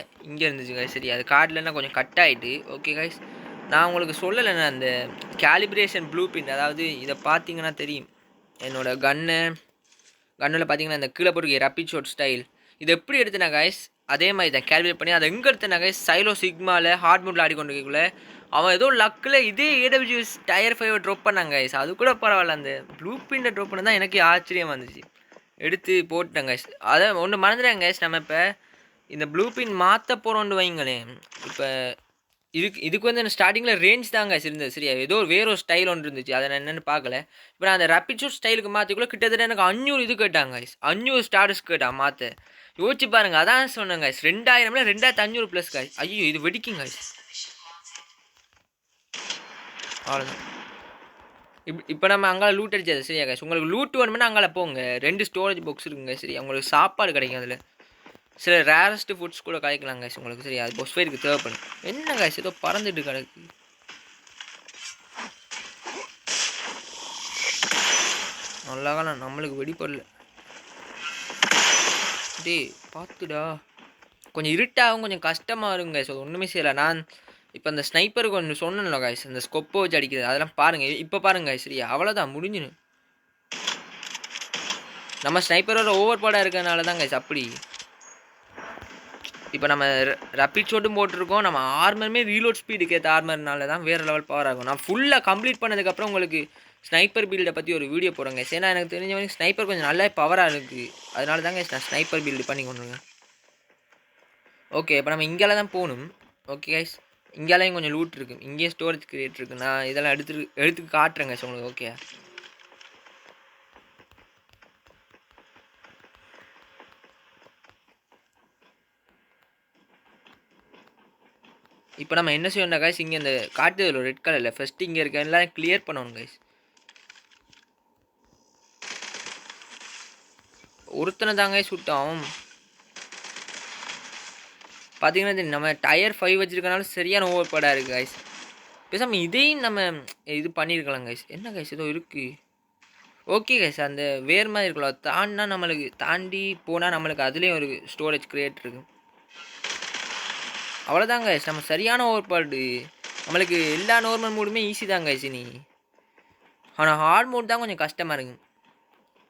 இருந்துச்சு காய்ஸ் சரி, அது கார்டில்னா கொஞ்சம் கட் ஆகிட்டு. ஓகே காய்ஸ், நான் உங்களுக்கு சொல்லலைண்ணா அந்த கேலிப்ரேஷன் ப்ளூ பிரிண்ட், அதாவது இதை பார்த்தீங்கன்னா தெரியும் என்னோடய கன்னில் பார்த்தீங்கன்னா இந்த கீழே போட்டு ரப்பிட் ஷாட் ஸ்டைல் இது எப்படி எடுத்தேனா காய்ஸ், அதே மாதிரி தான் கேல்குலேட் பண்ணி அதை எங்கே எடுத்தேனா காய்ஸ், சைலோ சிக்மாவில் ஹார்ட் மூட்டில் ஆடிக்கொண்டிருக்கக்குள்ள அவன் ஏதோ லக்கில் இதே AWS டயர் 5 ட்ராப் பண்ணாங்க காய்ஸ். அது கூட பரவாயில்ல, அந்த ப்ளூ பிரிண்டை ட்ராப் பண்ண தான் எனக்கு ஆச்சரியமாக இருந்துச்சு. எடுத்து போட்டேன் காய்ஸ். அதை ஒன்று மறந்துடுறேன் காய்ஸ், நம்ம இப்போ இந்த ப்ளூ பிரிண்ட் மாற்ற போகிறோன்னு வைங்களேன். இப்போ இதுக்கு வந்து எனக்கு ஸ்டார்டிங்கில் ரேஞ்ச் தான் காய்ஸ் இருந்தது சரியா, ஏதோ வேற ஒரு ஸ்டைல் ஒன்று இருந்துச்சு, அதை நான் என்னென்னு பார்க்கல. இப்போ நான் அந்த ரேபிட் ஷூட் ஸ்டைலுக்கு மாற்றிக்குள்ளே கிட்டத்தட்ட எனக்கு 500 இது கேட்டாங்க காய்ஸ், 500 ஸ்டார்டர்ஸ் கேட்டான் மாற்ற. யோசிச்சு பாருங்க, அதான் சொன்னேன் காய்ஸ், 2000 2500 ப்ளஸ் காய்ஸ். ஐயோ இது வெடிக்கும் காய்ஸ். அவ்வளோதான். இப்போ நம்ம அங்கே லூட் அடிச்சது சரியா காய்ஸ். உங்களுக்கு லூட் வேணும்னா அங்கே போங்க, 2 ஸ்டோரேஜ் பாக்ஸ் இருக்குங்க சரியா, உங்களுக்கு சாப்பாடு கிடைக்கும். அதில் சில ரேரஸ்ட்டு ஃபுட்ஸ் கூட கிடைக்கலாம் காய்ஸ் உங்களுக்கு சரியா, அது பொஸ் ஃபைருக்கு தேவைப்படும். என்ன காய்ஸ் ஏதோ பறந்துட்டு கிடக்கு. நல்லாக நம்மளுக்கு வெடிப்படல டே, பார்த்துடா. கொஞ்சம் இருட்டாகவும் கொஞ்சம் கஷ்டமாக இருக்கும் காய்ஸ், ஒன்றுமே செய்யலை. நான் இப்போ அந்த ஸ்னைப்பருக்கு ஒன்று சொன்னேன்ல காய்ஸ், அந்த ஸ்கொப்பை வச்சு அடிக்கிறது, அதெல்லாம் பாருங்கள். இப்போ பாருங்க காய்ஸ் சரியா, அவ்வளோதான் முடிஞ்சுன்னு. நம்ம ஸ்னைப்பரோட ஓவர் பாடாக இருக்கிறதுனால தான் காய்ஸ் அப்படி. இப்போ நம்ம ரப்பிட் ஷாட்டும் போட்டிருக்கோம், நம்ம ஆர்மருமே ரீலோட் ஸ்பீடுக்கு ஏற்ற ஆர்மர்னால தான் வேறு லெவல் பவர் ஆகும். நான் ஃபுல்லாக கம்ப்ளீட் பண்ணதுக்கப்புறம் உங்களுக்கு ஸ்னைப்பர் பில்டை பற்றி ஒரு வீடியோ போடுறேங்க. ஏன்னா எனக்கு தெரிஞ்ச வரைக்கும் ஸ்னைப்பர் கொஞ்சம் நல்லா பவராக இருக்குது, அதனால தாங்க நான் ஸ்னைப்பர் பில்டு பண்ணி கொண்டுருங்க. ஓகே, இப்போ நம்ம இங்கேலாம் தான் போகணும். ஓகே கைஸ், இங்கேலையும் கொஞ்சம் லூட் இருக்குது, இங்கேயும் ஸ்டோரேஜ் கிரியேட் இருக்குது. நான் இதெல்லாம் எடுத்து காட்டுறேங்க உங்களுக்கு. ஓகே, இப்போ நம்ம என்ன செய்யணும்னா கைஸ், இங்கே இந்த காட்டுதில் ரெட் கலரில் ஃபஸ்ட்டு இங்கே இருக்க எல்லாம் கிளியர் பண்ணணும் கைஸ். ஒருத்தனை தாங்க சுட்டோம். பார்த்தீங்கன்னா நம்ம டயர் 5 வச்சுருக்கனால சரியான ஓவர் பாடாக இருக்குது கைஸ். பேசாமல் இதையும் நம்ம இது பண்ணியிருக்கலாம் கைஸ். என்ன கைஸ் ஏதோ இருக்குது. ஓகே கைஸ், அந்த வேறு மாதிரி இருக்கலாம், தாண்டினா நம்மளுக்கு தாண்டி போனால் நம்மளுக்கு அதுலேயும் ஒரு ஸ்டோரேஜ் கிரியேட் இருக்குது. அவ்வளோதாங்க கைஸ், நம்ம சரியான ஓவர் பாடு. நம்மளுக்கு எல்லா நார்மல் மோடுமே ஈஸி தாங்க கைஸ் நீ, ஆனால் ஹார்ட் மோட் தான் கொஞ்சம் கஷ்டமாக இருக்குது.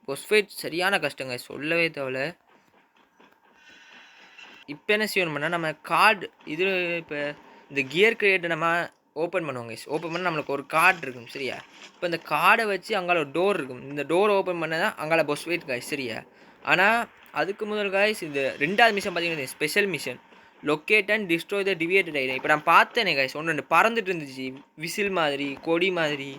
பொஸ் ஃபைட் சரியான கஷ்டங்க, சொல்லவே தேவை. இப்போ என்ன செய்யணும்னா நம்ம கார்டு இது இப்போ இந்த கியர் கிரியேட்டை நம்ம ஓப்பன் பண்ணுவோம் கைஸ். ஓப்பன் பண்ணால் நம்மளுக்கு ஒரு கார்டு இருக்கும் சரியா. இப்போ இந்த கார்டை வச்சு அங்கே ஒரு டோர் இருக்கும், இந்த டோர் ஓப்பன் பண்ணால் தான் அங்கே பொஸ் ஃபைட் கைஸ் சரியா. ஆனால் அதுக்கு முதல் கைஸ் இந்த 2வது மிஷன் பார்த்தீங்கன்னா special mission, locate and destroy the deviated idea. இப்போ நான் பார்த்தேனே கைஸ், ஒன்று பறந்துட்டு இருந்துச்சு, விசில் மாதிரி கொடி மாதிரி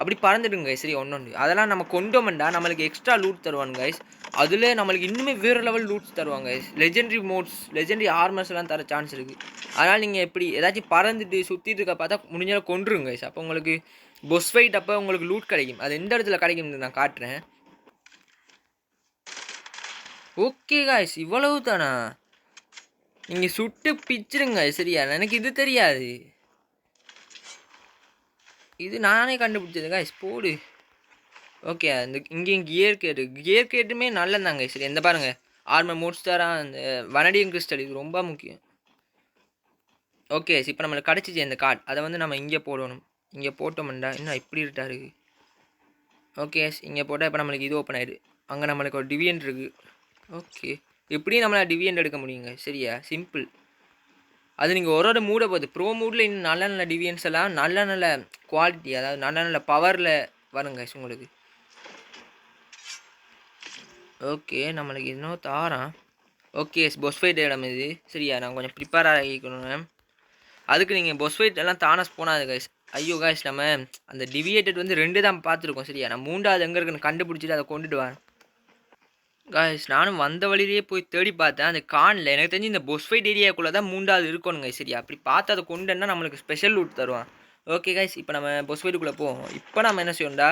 அப்படி பறந்துடுங்க கைஸ் சரி. ஒன்று அதெல்லாம் நம்ம கொண்டோம்டா நம்மளுக்கு எக்ஸ்ட்ரா லூட் தருவாங்க கைஸ். அதில் நம்மளுக்கு இன்னுமே வேறு லெவல் லூட்ஸ் தருவாங்க guys. Legendary modes, legendary armours எல்லாம் தர சான்ஸ் இருக்குது. அதனால் நீங்கள் எப்படி ஏதாச்சும் பறந்துட்டு சுற்றிட்டு இருக்க பார்த்தா முடிஞ்சாலும் கொண்டுருங்க கைஸ். அப்போ உங்களுக்கு பொஸ் ஃபைட் அப்போ உங்களுக்கு லூட் கிடைக்கும். அது எந்த இடத்துல கிடைக்கும்னு நான் காட்டுறேன். ஓகே கைஸ், இவ்வளவு தானா, நீங்கள் சுட்டு பிச்சிருங்க சரியா. எனக்கு இது தெரியாது, இது நானே கண்டுபிடிச்சது கைஸ் போடு. ஓகே, அந்த இங்கேயும் கியர் கேட்டுமே நல்லதாங்க சரி. எந்த பாருங்கள் ஆர்மர் மோட்ஸ் தரான், அந்த வனடியம் கிறிஸ்டல் இது ரொம்ப முக்கியம். ஓகே, இப்போ நம்மளுக்கு கிடச்சிச்சு இந்த கார்டு, அதை வந்து நம்ம இங்கே போடணும். இங்கே போட்டோம்டா இன்னும் இப்படி இருட்டாரு. ஓகே, இங்கே போட்டால் இப்போ நம்மளுக்கு இது ஓப்பன் ஆகிடு. அங்கே நம்மளுக்கு ஒரு டிவியன்ட் இருக்குது. ஓகே, எப்படியும் நம்மளால் டிவியன்ட் எடுக்க முடியுங்க சரியா, சிம்பிள். அது நீங்கள் ஒரு மூடை போகுது. ப்ரோ மூடில் இன்னும் நல்ல நல்ல டிவியன்ஸ் எல்லாம் நல்ல நல்ல குவாலிட்டி, அதாவது நல்ல நல்ல பவரில் வருங்க உங்களுக்கு. ஓகே, நம்மளுக்கு இன்னும் தாரான். ஓகே பொஸ் ஃபைட் இடம் இது சரியா. நான் கொஞ்சம் ப்ரிப்பேர் ஆகிக்கணும். அதுக்கு நீங்கள் பொஸ் ஃபைட் எல்லாம் தானே போனாது கைஸ். ஐயோ கைஸ் நம்ம அந்த டிவியேட்டட் வந்து 2 தான் பார்த்துருக்கோம் சரியா. நான் 3வது எங்கே இருக்குன்னு கண்டுபிடிச்சிட்டு அதை கொண்டுட்டு வரேன் கைஸ். நானும் வந்த வழியிலேயே போய் தேடி பார்த்தேன், அது காணல. எனக்கு தெரிஞ்சு இந்த பொஸ் ஃபைட் ஏரியாக்குள்ளே தான் 3வது இருக்கணுங்க சரியா. அப்படி பார்த்து அதை கொண்டுன்னா நம்மளுக்கு ஸ்பெஷல் லூட் தருவான். ஓகே கைஸ், இப்போ நம்ம பொஸ் ஃபைட்டுக்குள்ளே போவோம். இப்போ நம்ம என்ன செய்யணும்டா,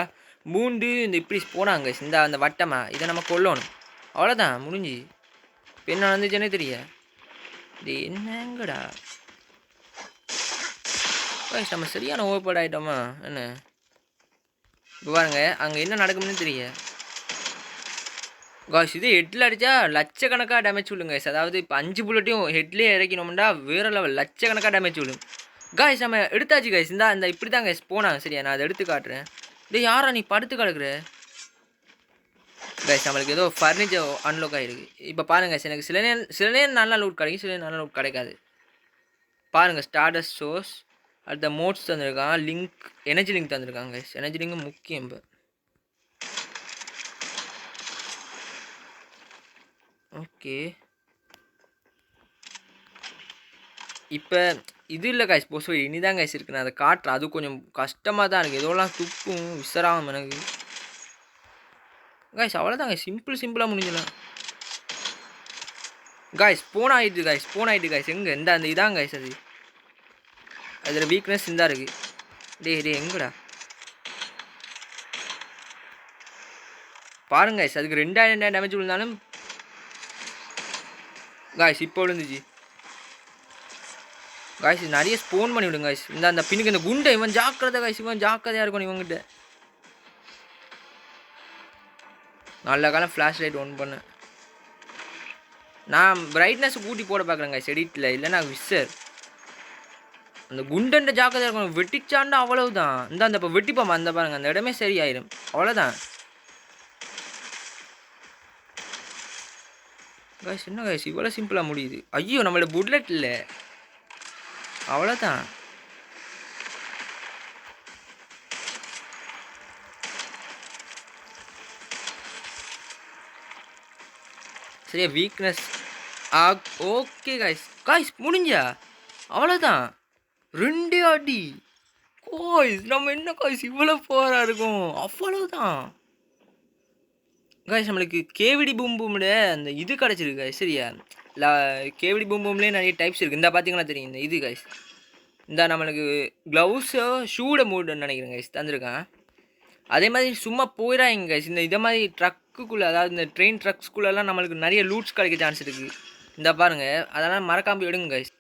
இந்த இப்படி போனாங்க கைஸ், இந்த அந்த வட்டமாக இதை நம்ம கொல்லணும். அவ்வளோதான் முடிஞ்சு. இப்போ என்ன நடந்துச்சுன்னே தெரிய. இது என்னங்கடா கைஸ், நம்ம சரியான ஓவர்போர்ட் ஆகிட்டோமா என்ன? இப்போ பாருங்க அங்கே என்ன நடக்கும்னு தெரிய காய்ஸ். இது ஹெட்டில் அடித்தா லட்சக்கணக்காக டேமேஜ் விழுங்க கைஸ். அதாவது இப்போ 5 புல்லட்டையும் ஹெட்லேயே இறக்கணும்டா வேறு லெவல் லட்சக்கணக்காக டேமேஜ் விழும் காய்ஸ். நம்ம எடுத்தாச்சு காய்ஸ். இந்த இப்படி தான் கைஸ் போனாங்க சரியா. நான் அதை எடுத்து காட்டுறேன். டே யாரா நீ படுத்து கிடக்குற கைஸ்? நம்மளுக்கு ஏதோ ஃபர்னிச்சர் அன்லாக் ஆகிருக்கு. இப்போ பாருங்க கைஸ், எனக்கு சில நேரம் நல்லா லூட் கிடைக்கும், சில நேரம் நல்லா லூட் கிடைக்காது. பாருங்கள் ஸ்டார்டஸ்ட் ஷோஸ் அடுத்த மோட்ஸ் தந்திருக்கான். லிங்க் எனர்ஜி லிங்க் தந்திருக்காங்க கைஸ். எனர்ஜி லிங்க் முக்கியம். இப்போ ஓகே இப்போ இது இல்லை கைஸ் பொஸ் ஃபைட் இனிதான் கைஸ் இருக்குது. நான் அதை காட்டுறேன். அது கொஞ்சம் கஷ்டமாக தான் இருக்குது. எதோலாம் துப்பும் விசராகும் எனக்கு கைஸ். அவ்வளோதான் கைஸ், சிம்பிளாக முடிஞ்சிடலாம் கைஸ். ஸ்போன் ஆகிட்டு கைஸ். எங்கே இந்த அந்த இதாங்க கைஸ், அது அதில் வீக்னஸ் இந்த இருக்குது. டே எங்கடா பாருங்க கைஸ், அதுக்கு 2000 டேமேஜ் விழுந்தாலும் கைஸ் இப்போ விழுந்துச்சு கைஸ். நிறைய ஸ்போன் பண்ணி விடுங்க கைஸ். அந்த பின்னுக்கு இந்த குண்டை இவன் ஜாக்கிரதை கைஸ், இவன் ஜாக்கிரதையாக இருக்கணும் இவங்கிட்ட. நல்ல காலம் ஃப்ளாஷ் லைட் ஒன் பண்ணேன். நான் பிரைட்னஸ் கூட்டி போட பார்க்குறேன் கைஸ் எடிட்டில், இல்லைன்னா விஸ்ஸர். அந்த குண்டன்ட்ட ஜாக்கிரதையாக இருக்கணும். வெட்டிச்சாண்டா அவ்வளவுதான். அந்த இப்போ வெட்டிப்பாமா அந்த பாருங்க, அந்த இடமே சரியாயிடும். அவ்வளோதான் கைஸ். என்ன கைஸ் இவ்வளோ சிம்பிளாக முடியுது? ஐயோ நம்மளோட புல்லட் இல்லை. அவ்வளோதான் சரியா. வீக்னஸ் ஓகே காய்ஸ் முடிஞ்சா அவ்வளோதான். 2 அடி காய்ஸ். நம்ம என்ன காய்ஸ் இவ்வளோ போராக இருக்கும்? அவ்வளோதான் காய்ஸ். நம்மளுக்கு கேவிடி பூம்பூமில் அந்த இது கிடச்சிருக்கு காய்ஸ் சரியா. கேவிடி பூம்பூம்லேயே நிறைய டைப்ஸ் இருக்குது. இந்த பார்த்தீங்கன்னா தெரியும் இந்த இது காய்ஸ். இந்த நம்மளுக்கு க்ளவுஸோ ஷூட மூடுன்னு நினைக்கிறேன் கைஸ் தந்திருக்கான். அதே மாதிரி சும்மா போயிடாங்க கைஸ். இதை மாதிரி ட்ரக்குக்குள்ளே, அதாவது இந்த ட்ரெயின் ட்ரக்ஸ்குள்ளெல்லாம் நம்மளுக்கு நிறைய லூட்ஸ் கிடைக்க சான்ஸ் இருக்குது. இந்த பாருங்கள், அதெல்லாம் மறக்காமல் எடுங்க கைஸ்.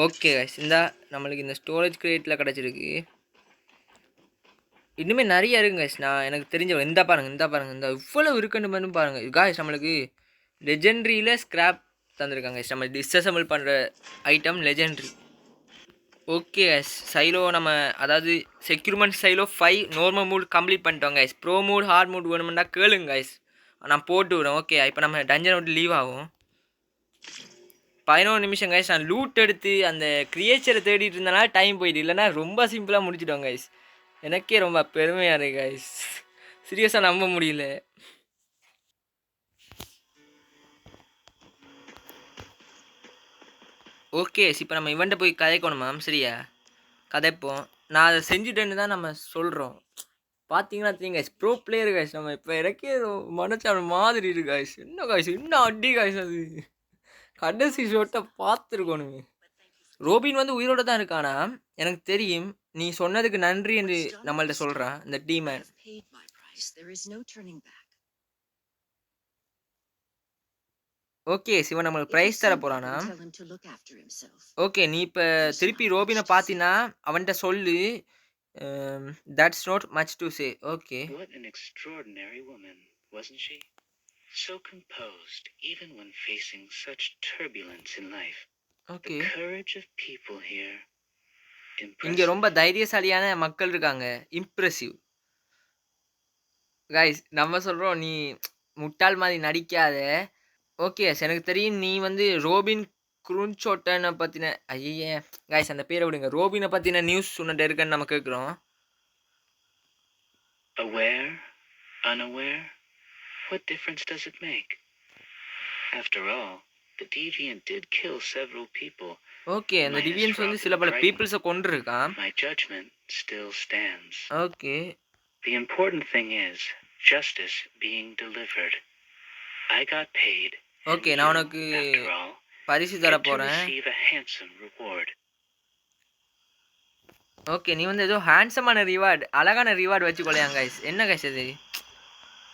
ஓகே கைஸ், நம்மளுக்கு இந்த ஸ்டோரேஜ் கிரேட்டில் கிடச்சிருக்கு. இன்னுமே நிறைய இருக்குங்க கைஸ். எனக்கு தெரிஞ்ச இந்த பாருங்கள் இந்த இவ்வளோ இருக்குன்னு மட்டும் பாருங்கள் காய்ஸ். நம்மளுக்கு லெஜெண்ட்ரியில் ஸ்கிராப் தந்திருக்காங்க கைஸ். நம்ம டிஸ்அசம்பிள் பண்ணுற item legendary. Okay guys, silo நம்ம அதாவது செக்யூர்மெண்ட் சைலோ 5 நார்மல் மூட் கம்ப்ளீட் பண்ணிட்டோம் guys. Pro mode hard mode வேணுமெண்டா கேளுங்க கைஸ், நான் போட்டு விடுறேன். ஓகே இப்போ நம்ம டஞ்சன் விட்டு லீவ் ஆகும். 11 நிமிஷம் கைஸ். நான் லூட் எடுத்து அந்த கிரியேச்சரை தேடிட்டு இருந்தனால டைம் போயிட்டு, இல்லைன்னா ரொம்ப சிம்பிளாக முடிச்சிட்டோம் கைஸ். எனக்கே ரொம்ப பெருமையாக இருக்குது கைஸ். சீரியஸாக நம்ப முடியல. ஓகே இப்போ நம்ம இவன்ட்ட போய் கதைக்கணுமா சரியா? கதைப்போம். நான் அதை செஞ்சுட்டேன்னு தான் நம்ம சொல்கிறோம். பார்த்தீங்கன்னா தெரியும் கைஸ், ப்ரோ பிளேயர் கைஸ். நம்ம இப்போ எனக்கே மனசான மாதிரி இருக்கு கைஸ். என்ன கைஸ் என்ன அடி கைஸ், அது கடைசி ஷோட்டை பார்த்துருக்கணுமே. ரோபின் வந்து உயிரோட தான் இருக்கானா எனக்கு தெரியும். நீ சொன்னதுக்கு நன்றி என்று நம்மள்ட்ட சொல்கிறான் இந்த டீமை. ஓகே சிவன் நம்மளுக்கு ப்ரைஸ் தர போகிறானா? ஓகே நீ இப்போ திருப்பி ரோபினை பார்த்தீங்கன்னா அவன்கிட்ட சொல்லு, that's not much to say. Okay. What an extraordinary woman, wasn't she? So composed even when facing such turbulence in life. Okay. The courage of people here. இங்க ரொம்ப தைரியசாலியான மக்கள் இருக்காங்க. இம்ப்ரெசிவ். கைஸ் நம்ம சொல்றோம் நீ முட்டாள் மாதிரி நடிக்காத. ஓகே எனக்கு தெரியும் நீ வந்து ரோபின் குருன்சோட்டனை பற்றின ஐயே கைஸ் அந்த பேரை விடுங்க. ரோபினை பற்றின நியூஸ் சொன்னிட்டு இருக்குன்னு நம்ம கேட்குறோம். Aware, unaware, what difference does it make? After all, the deviant did kill several people. Okay. அந்த Minus டிவியன்ஸ் வந்து Robin சில பல Crichton. பீப்பிள்ஸ கொன்றுருக்கான். My judgment still stands. Okay. The important thing is justice being delivered. I got paid, and okay. you, நான் உனக்கு after all, பரிசு get தர to போறேன். receive a handsome reward. Okay. நீ வந்து ஏதோ ஹேண்ட்ஸமான ரிவார்ட், அழகான ரிவார்ட் வச்சுக்கொள்ளையாம் கைஸ். என்ன கைஸ் இது?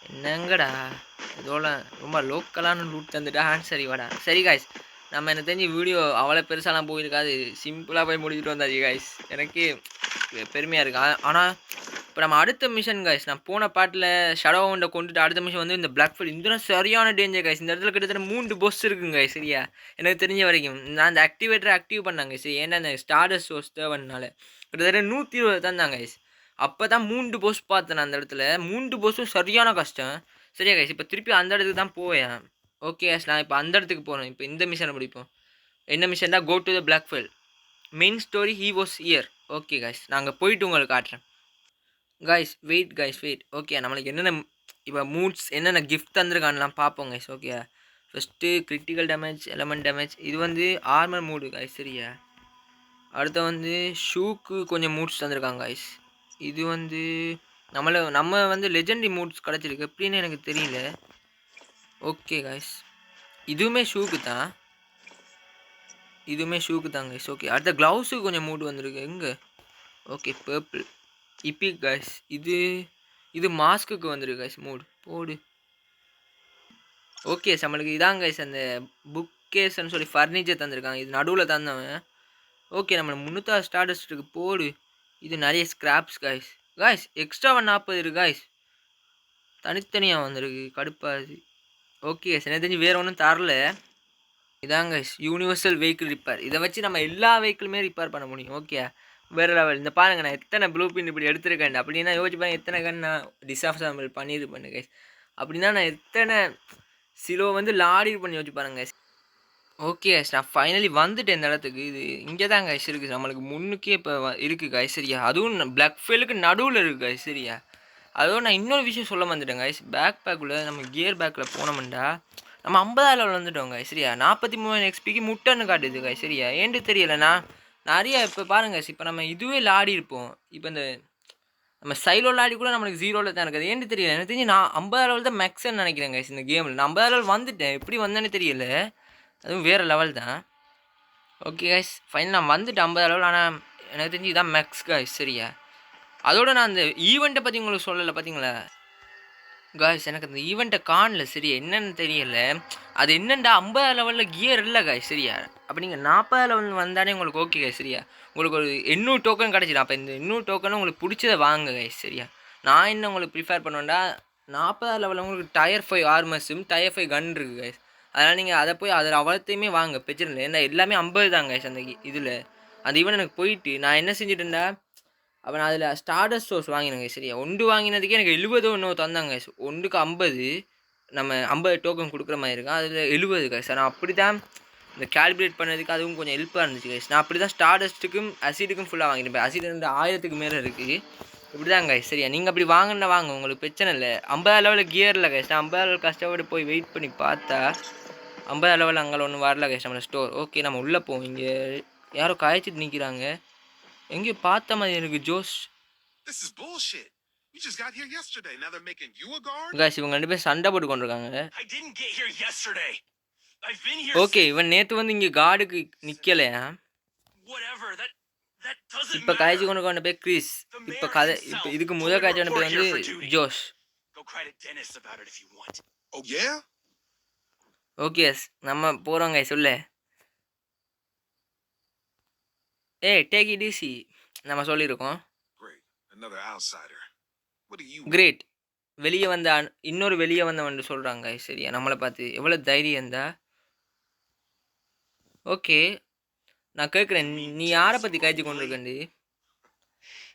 என்னங்கடா? இதோலாம் ரொம்ப லோக்கலான லூட் தந்துட்டா ஹேண்ட்ஸம் ரிவார்டா? சரி கைஸ். நம்ம எனக்கு தெரிஞ்சு வீடியோ அவ்வளோ பெருசாலாம் போயிருக்காது. சிம்பிளா போய் முடிச்சுட்டு வந்தாச்சு கைஸ். எனக்கே பெருமையா இருக்கு. ஆனா இப்போ நம்ம அடுத்த மிஷன் கைஸ், நான் போன பாட்டில் ஷடோவுண்டை கொண்டுட்டு அடுத்த மிஷன் வந்து இந்த பிளாக் ஃபீல்ட். இந்த சரியான டேஞ்சர் கைஸ். இந்த இடத்துல கிட்டத்தட்ட 3 பொஸ் இருக்குங்க கைஸ். சரியா? எனக்கு தெரிஞ்ச வரைக்கும் நான் அந்த ஆக்டிவேட்டரை ஆக்டிவ் பண்ணாங்க சரி. ஏன்னா அந்த ஸ்டார்டஸ் சோர்ஸ் தேவைனால கிட்டத்தட்ட 120 தந்தாங்க கைஸ். அப்போ தான் 3 பொஸ் பார்த்தேன் நான் அந்த இடத்துல. 3 பொஸ்ஸும் சரியான கஷ்டம். சரியா கைஸ்? இப்போ திருப்பி அந்த இடத்துக்கு தான் போவேன். ஓகே கைஸ், நான் இப்போ அந்த இடத்துக்கு போகிறேன். இப்போ இந்த மிஷனை முடிப்போம். என்ன மிஷன் தான்? Go to the black field. Main story he was here. Okay guys, நாங்கள் போயிட்டு உங்களுக்கு காட்டுறேன். Guys wait guys wait. Okay, நம்மளுக்கு என்னென்ன இப்போ மூட்ஸ் என்னென்ன கிஃப்ட் தந்துருக்கான்லாம் பார்ப்போம் கைஸ். Okay, first critical damage, element damage, இது வந்து ஆர்மர் மூடு கைஸ். சரியா? அடுத்த வந்து ஷூக்கு கொஞ்சம் மூட்ஸ் தந்திருக்காங்க கைஸ். இது வந்து நம்ம வந்து லெஜெண்டரி மூட்ஸ் கிடச்சிருக்கு எப்படின்னு எனக்கு தெரியல. ஓகே கைஸ், இதுவுமே ஷூக்கு தான். இதுவுமே ஷூக்கு தான் கைஸ். ஓகே, அடுத்த க்ளவுஸுக்கு கொஞ்சம் மூடு வந்திருக்கு. எங்கே? Okay, purple epic guys. இது மாஸ்க்குக்கு வந்துருக்கு கைஸ் மூடு போடு. ஓகே, நம்மளுக்கு இதாங்க கைஸ் அந்த புக் கேஸ்ன்னு சொல்லி ஃபர்னிச்சர் தந்திருக்காங்க. இது நடுவில் தந்தவன். ஓகே, நம்மளுக்கு 300 ஸ்டார்டஸ்ட்டுக்கு போடு. இது நிறைய ஸ்கிராப்ஸ் கைஸ். கைஸ் எக்ஸ்ட்ராவாக 40 இருக்கு கைஸ். தனித்தனியாக வந்திருக்கு, கடுப்பாது. ஓகே கைஸ், எனக்கு தெரிஞ்சு வேறு ஒன்றும் தரல. இதாங்க கைஸ் யூனிவர்சல் வெஹிக்கிள் ரிப்பேர். இதை வச்சு நம்ம எல்லா வெஹிக்கிளுமே ரிப்பேர் பண்ண முடியும். ஓகே, வேறு லெவல். இந்த பாருங்க, நான் எத்தனை ப்ளூ பின் இப்படி எடுத்துருக்கேன் அப்படின்னா யோசிச்சு பாருங்க. எத்தனை கன் நான் டிஸ்அசம்பிள் பண்ணியிருப்பேன் கைஸ். அப்படின்னா நான் எத்தனை சிலோ வந்து லாடி பண்ணி யோசிச்சு பாருங்க கைஸ். ஓகே கைஸ், நான் ஃபைனலி வந்துட்டேன் இந்த இடத்துக்கு. இது இங்கே தான் கைஸ் இருக்குது. நம்மளுக்கு முன்னுக்கே இப்போ இருக்குது கைஸ். சரியா? அதுவும் பிளாக் ஃபீல்டுக்கு நடுவில் இருக்குது கைஸ். சரியா? அதுவும் நான் இன்னொரு விஷயம் சொல்ல வந்துட்டேன் கைஸ். பேக் பேக்குள்ளே நம்ம கியர் பேக்கில் போனோம்டா நம்ம 50,000 லெவல் வந்துட்டோம் கைஸ். சரியா? 43 எக்ஸ்பிக்கு முட்டைன்னு காட்டுது கைஸ். சரியா? ஏன்ட்டு தெரியலண்ணா நிறைய இப்போ பாருங்க கைஸ். இப்போ நம்ம இதுவே லாடி இருப்போம். இப்போ இந்த நம்ம சைலோ லாடி கூட நம்மளுக்கு 0ல் தான் இருக்குது. ஏன்ட்டு தெரியல. எனக்கு தெரிஞ்சு நான் 50,000 லெவல் தான் மேக்ஸ்ன்னு நினைக்கிறேன் கைஸ் இந்த கேமில். நான் 50,000 லெவல் வந்துட்டேன். எப்படி வந்தேன்னு தெரியல. அதுவும் வேறு லெவல் தான். ஓகே கைஸ், ஃபைனல் நான் வந்துட்டு 50,000 லெவல். ஆனால் எனக்கு தெரிஞ்சு இதான் மேக்ஸ் கைஸ். சரியா? அதோட நான் அந்த ஈவெண்ட்டை பற்றி உங்களுக்கு சொல்லலை பார்த்தீங்களா காய்ஸ்? எனக்கு அந்த ஈவெண்ட்டை காணல. சரியா? என்னன்னு தெரியல. அது என்னண்டா 50 லெவலில் கியர் இல்லை காய்ஸ். சரியா? அப்போ நீங்கள் 40 லெவல் வந்தானே உங்களுக்கு ஓகே காய்ஸ். சரியா? உங்களுக்கு ஒரு 800 டோக்கன் கிடச்சிடும். அப்போ இந்த 800 டோக்கனும் உங்களுக்கு பிடிச்சதை வாங்க காய்ஸ். சரியா? நான் என்ன உங்களுக்கு ப்ரிஃபேர் பண்ணுவேன்டா 40 லெவலில் உங்களுக்கு டயர் 5 ஆர்மர்ஸும் டயர் 5 கன் இருக்குது காய்ஸ். அதனால் நீங்கள் அதை போய் அதில் அவ்வளோத்தையுமே வாங்க பிரச்சனை இல்லை. ஏன்னா எல்லாமே 50 தான் காய்ஸ் அந்த இதில். அந்த ஈவெண்ட் எனக்கு போயிட்டு நான் என்ன செஞ்சுட்டேன்டா, அப்போ நான் அதில் ஸ்டார்டஸ் சோர்ஸ் வாங்கினேங்க. சரியா? ஒன்று வாங்கினதுக்கே எனக்கு 70 ஒன்று தந்தாங்க. ஒன்றுக்கு 50 நம்ம 50 டோக்கன் கொடுக்குற மாதிரி இருக்கும். அதில் 70 கைஸ். நான் அப்படி தான் இந்த கால்குலேட் பண்ணதுக்கு அதுவும் கொஞ்சம் ஹெல்ப்பாக இருந்துச்சு கைஸ். நான் அப்படி தான் ஸ்டார்டஸ்ட்டுக்கும் அசிடுக்கும் ஃபுல்லாக வாங்கியிருப்பேன். அசிட் வந்து 1000க்கு மேலே இருக்குது. இப்படி தான் கைஸ். சரியா? நீங்கள் அப்படி வாங்கினா வாங்க, உங்களுக்கு பிரச்சனை இல்லை. 50 லெவலில் கியரில் கைஸ். நான் 50 லெவல் கஷ்டப்பட்டு போய் வெயிட் பண்ணி பார்த்தா 50 லெவல் அங்கே ஒன்றும் வரல கைஸ் நம்மளோட ஸ்டோர். ஓகே, நம்ம உள்ளே போவோம். இங்கே யாரோ காய்ச்சிட்டு நிற்கிறாங்க. எங்கேயோ பார்த்த மாதிரி எனக்கு ஜோஷ். This is bullshit. You just got here yesterday. Now they're making you a guard? Guys இவங்க 2 பேரும் சண்டை போட்டு கொண்டிருக்காங்க. I didn't get here yesterday. I've been here. Okay, இவன் நேற்று வந்து இங்கே கார்டுக்கு நிற்கலையா? Whatever. That doesn't இப்போ matter. காய்ச்சி கொண்டு பேர் கிறிஸ். இப்போ கதை இப்போ இதுக்கு முதல் காய்ச்சி கொண்டு பேர் வந்து ஜோஷ். Go cry to Dennis about it if you want. Oh yeah? Okay, நம்ம போகிறோம் கைஸ் உள்ள. ஏய் டேக் இட் ஈஸி நம்ம சொல்லியிருக்கோம். Great. Another outsider. What do you great. வெளியே வந்த இன்னொரு வெளியே வந்தவன் சொல்கிறாங்க. சரியா? நம்மளை பார்த்து எவ்வளோ தைரியம் இருந்தா. ஓகே, நான் கேட்குறேன், நீ யாரை பற்றி காய்ச்சி கொண்டு இருக்கண்டி?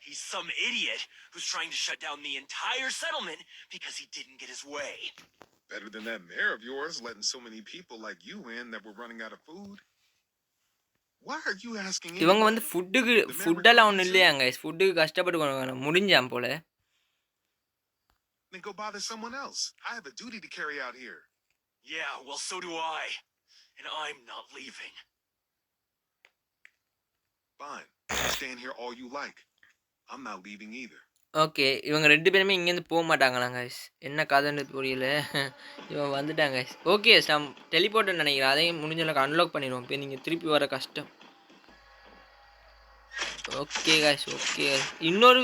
He's some idiot who's trying to shut down the entire settlement because he didn't get his way. Better than that mayor of yours letting so many people like you in that were running out of food. Why are you asking? இவங்க வந்து ஃபுட்டெல்லாம் ஒன்றும் இல்லையாங்க. ஃபுட்டுக்கு கஷ்டப்பட்டு கொண்டு முடிஞ்சான் போல. Then go bother someone else. I have a duty to carry out here. Yeah, well, so do I. And I'm not leaving. Fine. Stand here all you like. I'm not leaving either. Okay. இவங்க 2 பேருமே இங்கேருந்து போமாட்டாங்களாம் காய்ஸ். என்ன கதைன்னு புரியல. இவன் வந்துட்டான் காய்ஸ். ஓகே சம் டெலிபோர்ட்ன்னு நினைக்கிறேன். அதையும் முடிஞ்ச அளவுக்கு அன்லாக் பண்ணிடுவோம். இப்போ நீங்கள் திருப்பி வர கஷ்டம். Okay guys okay. இன்னொரு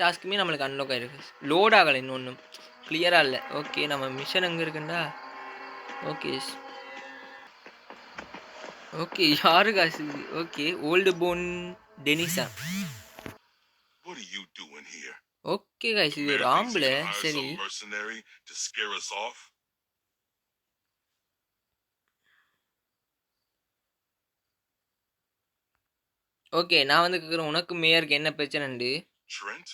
டாஸ்க்குமே நம்மளுக்கு அன்லாக் ஆகிருக்கு. லோட் ஆகலை இன்னொன்றும். கிளியராக இல்லை. ஓகே நம்ம மிஷன் எங்கே இருக்குண்டா? ஓகே ஓகே யாரு காய்ஸ் இது? ஓகே ஓல்டு போன் டெனிஸா? What are you doing here? Okay guys இது ஒரு Mayor thinks ஆம்பளை. he's gonna hire சரி some mercenary to scare us off. Okay நான் வந்து கேட்குறேன் உனக்கு மேயருக்கு என்ன பிரச்சனைண்டு? Trent?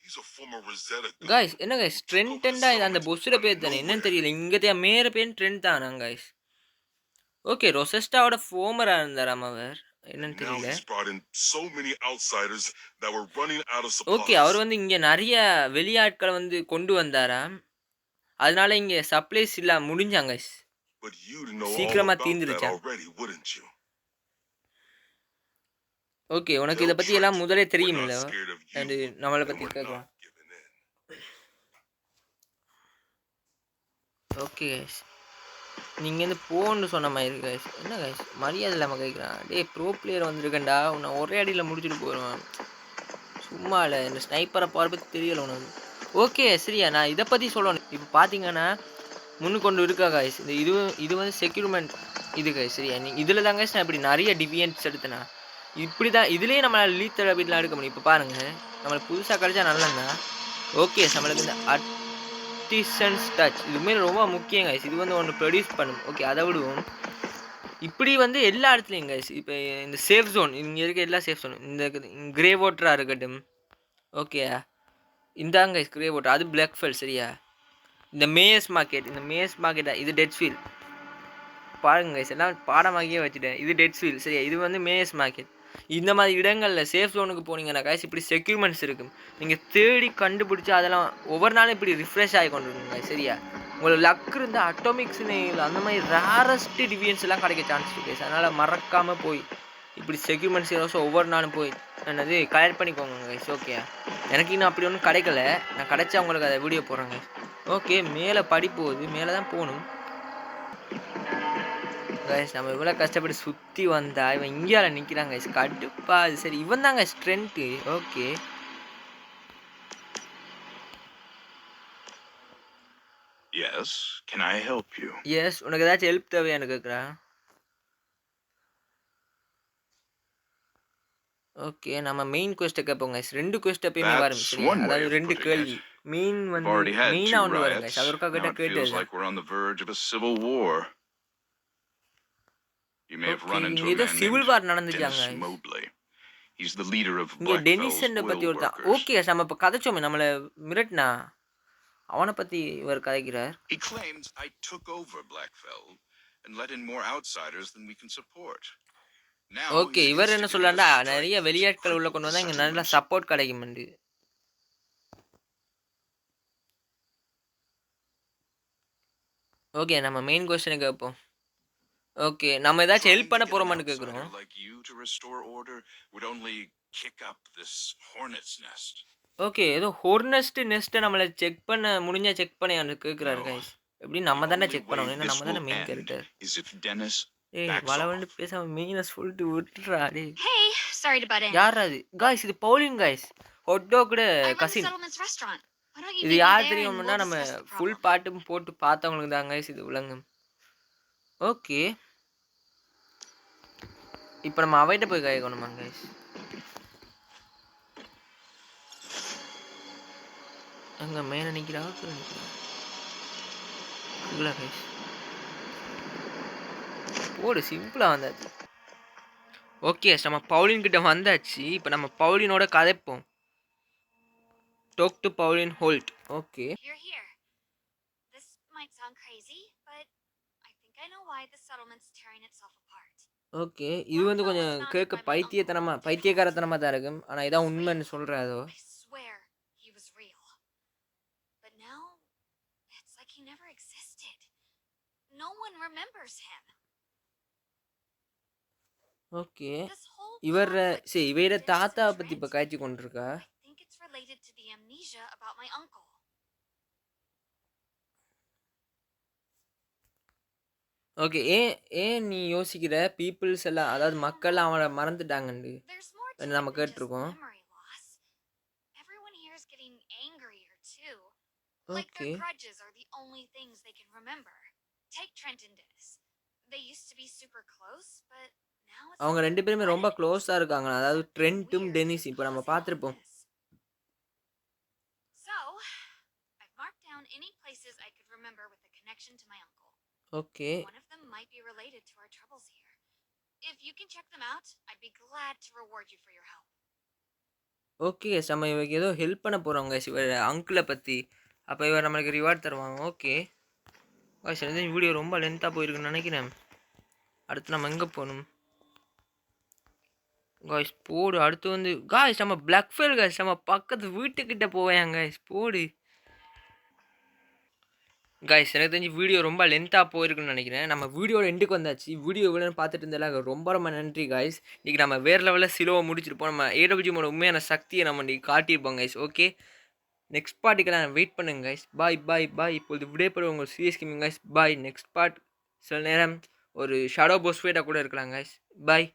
He's a former Rosetta gun guys என்ன guys who took over the ட்ரெண்ட்டா இது அந்த settlement பொஸ்ஸோட out of பேர் தானே? என்னன்னு nowhere. தெரியல. இங்கே மேயர் பேர் ட்ரெண்ட் தானா காய்ஸ்? ஓகே ரொசெஸ்டாவோட ஃபோமராக இருந்தாராம் அவர். என்னன்னு And now தெரியல. he's brought in so many outsiders that were running out of okay அவர் supplies. வந்து இங்கே நிறைய வெளியாட்களை வந்து கொண்டு வந்தாராம். அதனால இங்கே சப்ளைஸ் இல்லாம முடிஞ்சாங்க guys. But you'd know all சீக்கிரமா about that தீந்துருச்சா? already, wouldn't you? Okay உனக்கு இதை Tell பற்றி எல்லாம் Trent முதலே we're தெரியுமில்ல? not scared of அது you, நம்மளை and பற்றி we're கேட்கலாம். not giving in. Okay guys. நீங்கள் வந்து போன்னு சொன்ன மாதிரி இருக்கு guys. என்ன guys மரியாதை இல்லாமல் கேட்குறான். டே ப்ரோ பிளேயர் வந்திருக்கேன்டா உன்னை ஒரே அடியில் முடிச்சுட்டு போயிடுவான். சும்மா இல்லை இந்த ஸ்னைப்பரை பார்வை பற்றி தெரியலை உனக்கு. ஓகே சரியா நான் இதை பற்றி சொல்லணும். இப்போ பார்த்தீங்கன்னா முன்னுக்கொண்டு இருக்கா guys. இந்த இது வந்து செக்யூர்மெண்ட் இது guys சரியா. இதில் தான் guys நான் இப்படி நிறைய டிவியன்ஸ் எடுத்தேனா இப்படி தான் இதுலேயே நம்மளால் லீத்தல் அப்படின்லாம் எடுக்க முடியும். இப்போ பாருங்கள் நம்மளுக்கு புதுசாக கிடைச்சா நல்லதுண்ணா. ஓகே நம்மளுக்கு இந்த ஆர்டிசன்ஸ் டச் இதுமாரி ரொம்ப முக்கியம் guys. இது வந்து ஒன்று ப்ரொடியூஸ் பண்ணும். ஓகே அதை விடுவோம். இப்படி வந்து எல்லா இடத்துலையும் guys இப்போ இந்த சேஃப் ஜோன் இங்கே இருக்க எல்லா சேஃப் ஜோன் இந்த கிரே வாட்டராக இருக்கட்டும். ஓகே இந்தாங்க guys கிரே வாட்டர் அது பிளாக் ஃபெல் சரியா. இந்த மேயர்ஸ் மார்க்கெட்டா இது டெட்ஸ்ஃபீல் பாருங்க guys எல்லாம் பாடமாகியே வச்சுட்டேன். இது டெட்ஸ்ஃபீல் சரியா. இது வந்து மேயர்ஸ் மார்க்கெட். இந்த மாதிரி இடங்களில் சேஃப் ஜோனுக்கு போனீங்கன்னா guys இப்படி செக்யூர்மெண்ட்ஸ் இருக்கும். நீங்கள் தேடி கண்டுபிடிச்சி அதெல்லாம் ஒவ்வொரு நாளும் இப்படி ரிஃப்ரெஷ் ஆகி கொண்டு இருக்குங்க சரியா. உங்களுக்கு லக் இருந்தால் அட்டோமிக்ஸ் அந்த மாதிரி ரேரஸ்ட் டிவியன்ஸ் எல்லாம் கிடைக்க சான்ஸ் இருக்கு guys. அதனால் மறக்காமல் போய் இப்படி செக்யூர்மெண்ட்ஸ் ஏதாச்சும் ஒவ்வொரு நாளும் போய் என்னது கலெக்ட் பண்ணிக்கோங்க guys. ஓகே எனக்கு இன்னும் அப்படி ஒன்றும் கிடைக்கல. நான் கிடைச்சா உங்களுக்கு அதை வீடியோ போடுறேங்க. ஓகே மேலே படி போகுது மேலே தான் போகணும் கைஸ். நம்ம இவ்வளோ கஷ்டப்பட்டு சுற்றி வந்தா இவன் இந்தியாவில் நிற்கிறாங்க கைஸ் கடுப்பா. அது சரி இவன் தாங்க strength. Okay Yes, can I help you? Yes உனக்கு ஏதாச்சும் ஹெல்ப் தேவையானு கேட்குறேன். ஓகே நம்ம மெயின் கொஸ்ட்டை கேட்போம் கைஸ். 2 கொஸ்ட் எப்பயுமே வரும் That's சரியா. one way அதாவது of 2 putting கேள்வி it. மெயின் We've வந்து already had 2 மெயினாக ஒன்று வரும் riots. கைஸ். அது ஒருக்கா Now கேட்டால் it feels கேட்டு like we're on the verge of a civil war. You may have okay run into இங்கே a ஏதோ man சிவில் named வார் நடந்துச்சாங்க. Dennis Mobley. He's the leader of இங்கே Black டெனிஸ் Fell's பற்றி oil ஒருத்தான். workers. ஓகே நம்ம இப்போ கதைச்சோமே நம்மளை மிரட்னா அவனை பற்றி இவர் கதைக்கிறார். He claims I took over Blackfell and let in more outsiders than we can support. Now okay he's இவர் என்ன instigating சொல்றாண்டா a strike நிறைய that's வெளியாட்கள் உள்ள crippled கொண்டு the வந்தால் இங்கே நல்ல settlements. சப்போர்ட் கிடைக்குமெண்டு. ஓகே நம்ம மெயின் கொஸ்டினுக்கு கேட்போம். ஓகே நம்ம ஏதாச்சும் ஹெல்ப் பண்ண Trying to get an போகிறோமான்னு outsider கேட்குறோம். like you to restore order would only kick up this hornet's nest. Okay ஏதோ ஹோர்னஸ்ட் நெஸ்ட்டை நம்மளை செக் பண்ண முடிஞ்சா செக் பண்ண கேட்குறாரு No. கைஸ். எப்படி The நம்ம தானே only செக் way பண்ணணும். ஏன்னா this நம்ம will தானே main end character. is if Dennis ஏய் backs வளவண்டு off. பேசாம மெயினை சொல்லிட்டு விட்டுறா டே. Hey, sorry to butt in. யார் அது காய்ஸ்? இது பவுலிங் காய்ஸ். ஹொட்டோ கூட I run the cousin. settlement's restaurant. Why don't you இது meet me யார் there and தெரியும்னா we'll நம்ம discuss the ஃபுல் problem? பாட்டும் போட்டு பார்த்தவங்களுக்கு தான் கைஸ் இது விளங்கும். ஓகே இப்போ நம்ம அவைட்ட போய் கேட்கணுமா கைஸ்? அங்கே மேலே நிற்கிறா கீழே நிற்கிறா இல்லை கைஸ். போடு சிம்பிளாக வந்தாச்சு. ஓகே நம்ம பவுலின் கிட்ட வந்தாச்சு. இப்போ நம்ம பவுலினோட கதைப்போம். டாக் டு பவுலின் hold. Okay You're here. This might sound crazy, but I think I know why the settlement's tearing itself apart. Okay இது வந்து கொஞ்சம் கேட்க பைத்தியக்காரத்தனமாக தான் இருக்கும். ஆனால் இதான் உண்மைன்னு சொல்கிறேன். அதோ I swear he was real. But now, it's like he never existed. no one remembers him. Okay. This whole இவர conflict சரி between இவர Dennis and தாத்தாவ பத்தி இப்ப Trent, காய்ச்சி கொண்டிருக்கா. I think it's related to the amnesia about my uncle. Okay. ஏன் ஏன் நீ யோசிக்கிற பீப்பிள்ஸ் எல்லாம் அதாவது மக்கள் அவன மறந்துட்டாங்கன்னு There's more to it நம்ம than just கேட்டிருக்கோம். memory loss. Everyone here is getting angrier too. Like okay. their grudges are the only things they can remember. Take Trent and Dennis. They used to be super close, but now it's அவங்க like 2 பேருமே ரொம்ப enemies. க்ளோஸா இருக்காங்க. அதாவது Something ட்ரென்ட்டும், weird டெனிஸ் is இப்ப நம்ம causing all பார்த்திருப்போம். this. So, I've marked down any places I could remember with a connection to my uncle. Okay. One of them might be related to our troubles here. If you can check them out, I'd be glad to reward you for your help. Okay. நம்ம இவருக்கு ஏதோ ஹெல்ப் பண்ண போறோம் गाइस இவர அங்கிள பத்தி. அப்ப இவர் நமக்கு ரிவார்ட் தருவாங்க. ஓகே. गाइस இந்த வீடியோ ரொம்ப லென்த்தா போயிருக்குன்னு நினைக்கிறேன். அடுத்து நம்ம எங்க போணும்? गाइस போடு. அடுத்து வந்து गाइस நம்ம பிளாக் ஃபெயில் गाइस நம்ம பக்கத்து வீட்டுக்கிட்ட போவேன் गाइस போடு. गाइस எனக்கு தெரிஞ்சு வீடியோ ரொம்ப லென்த்தா போயிருக்குன்னு நினைக்கிறேன். நம்ம வீடியோட எண்டுக்கு வந்தாச்சு. வீடியோ இவ்வளவு பார்த்துட்டு இருந்ததுல ரொம்ப ரொம்ப நன்றி गाइस. இன்னைக்கு நம்ம வேற லெவல்ல சிலோவ முடிச்சிருப்போம். நம்ம AWG மோட உண்மையான சக்தியை நம்ம இன்னைக்கு காட்டியிருப்போம் गाइस. ஓகே. நெக்ஸ்ட் பார்ட்டுக்கு வெயிட் பண்ணுங்க गाइस. பாய் பாய் பாய். இப்பொழுது விடைபெறும் உங்கள் சீரியஸ் கேமிங் गाइस. பாய். நெக்ஸ்ட் பார்ட் சில நேரம் ஒரு ஷேடோ போஸ் ஃபைட்டா கூட இருக்கலாம் गाइस. பாய்.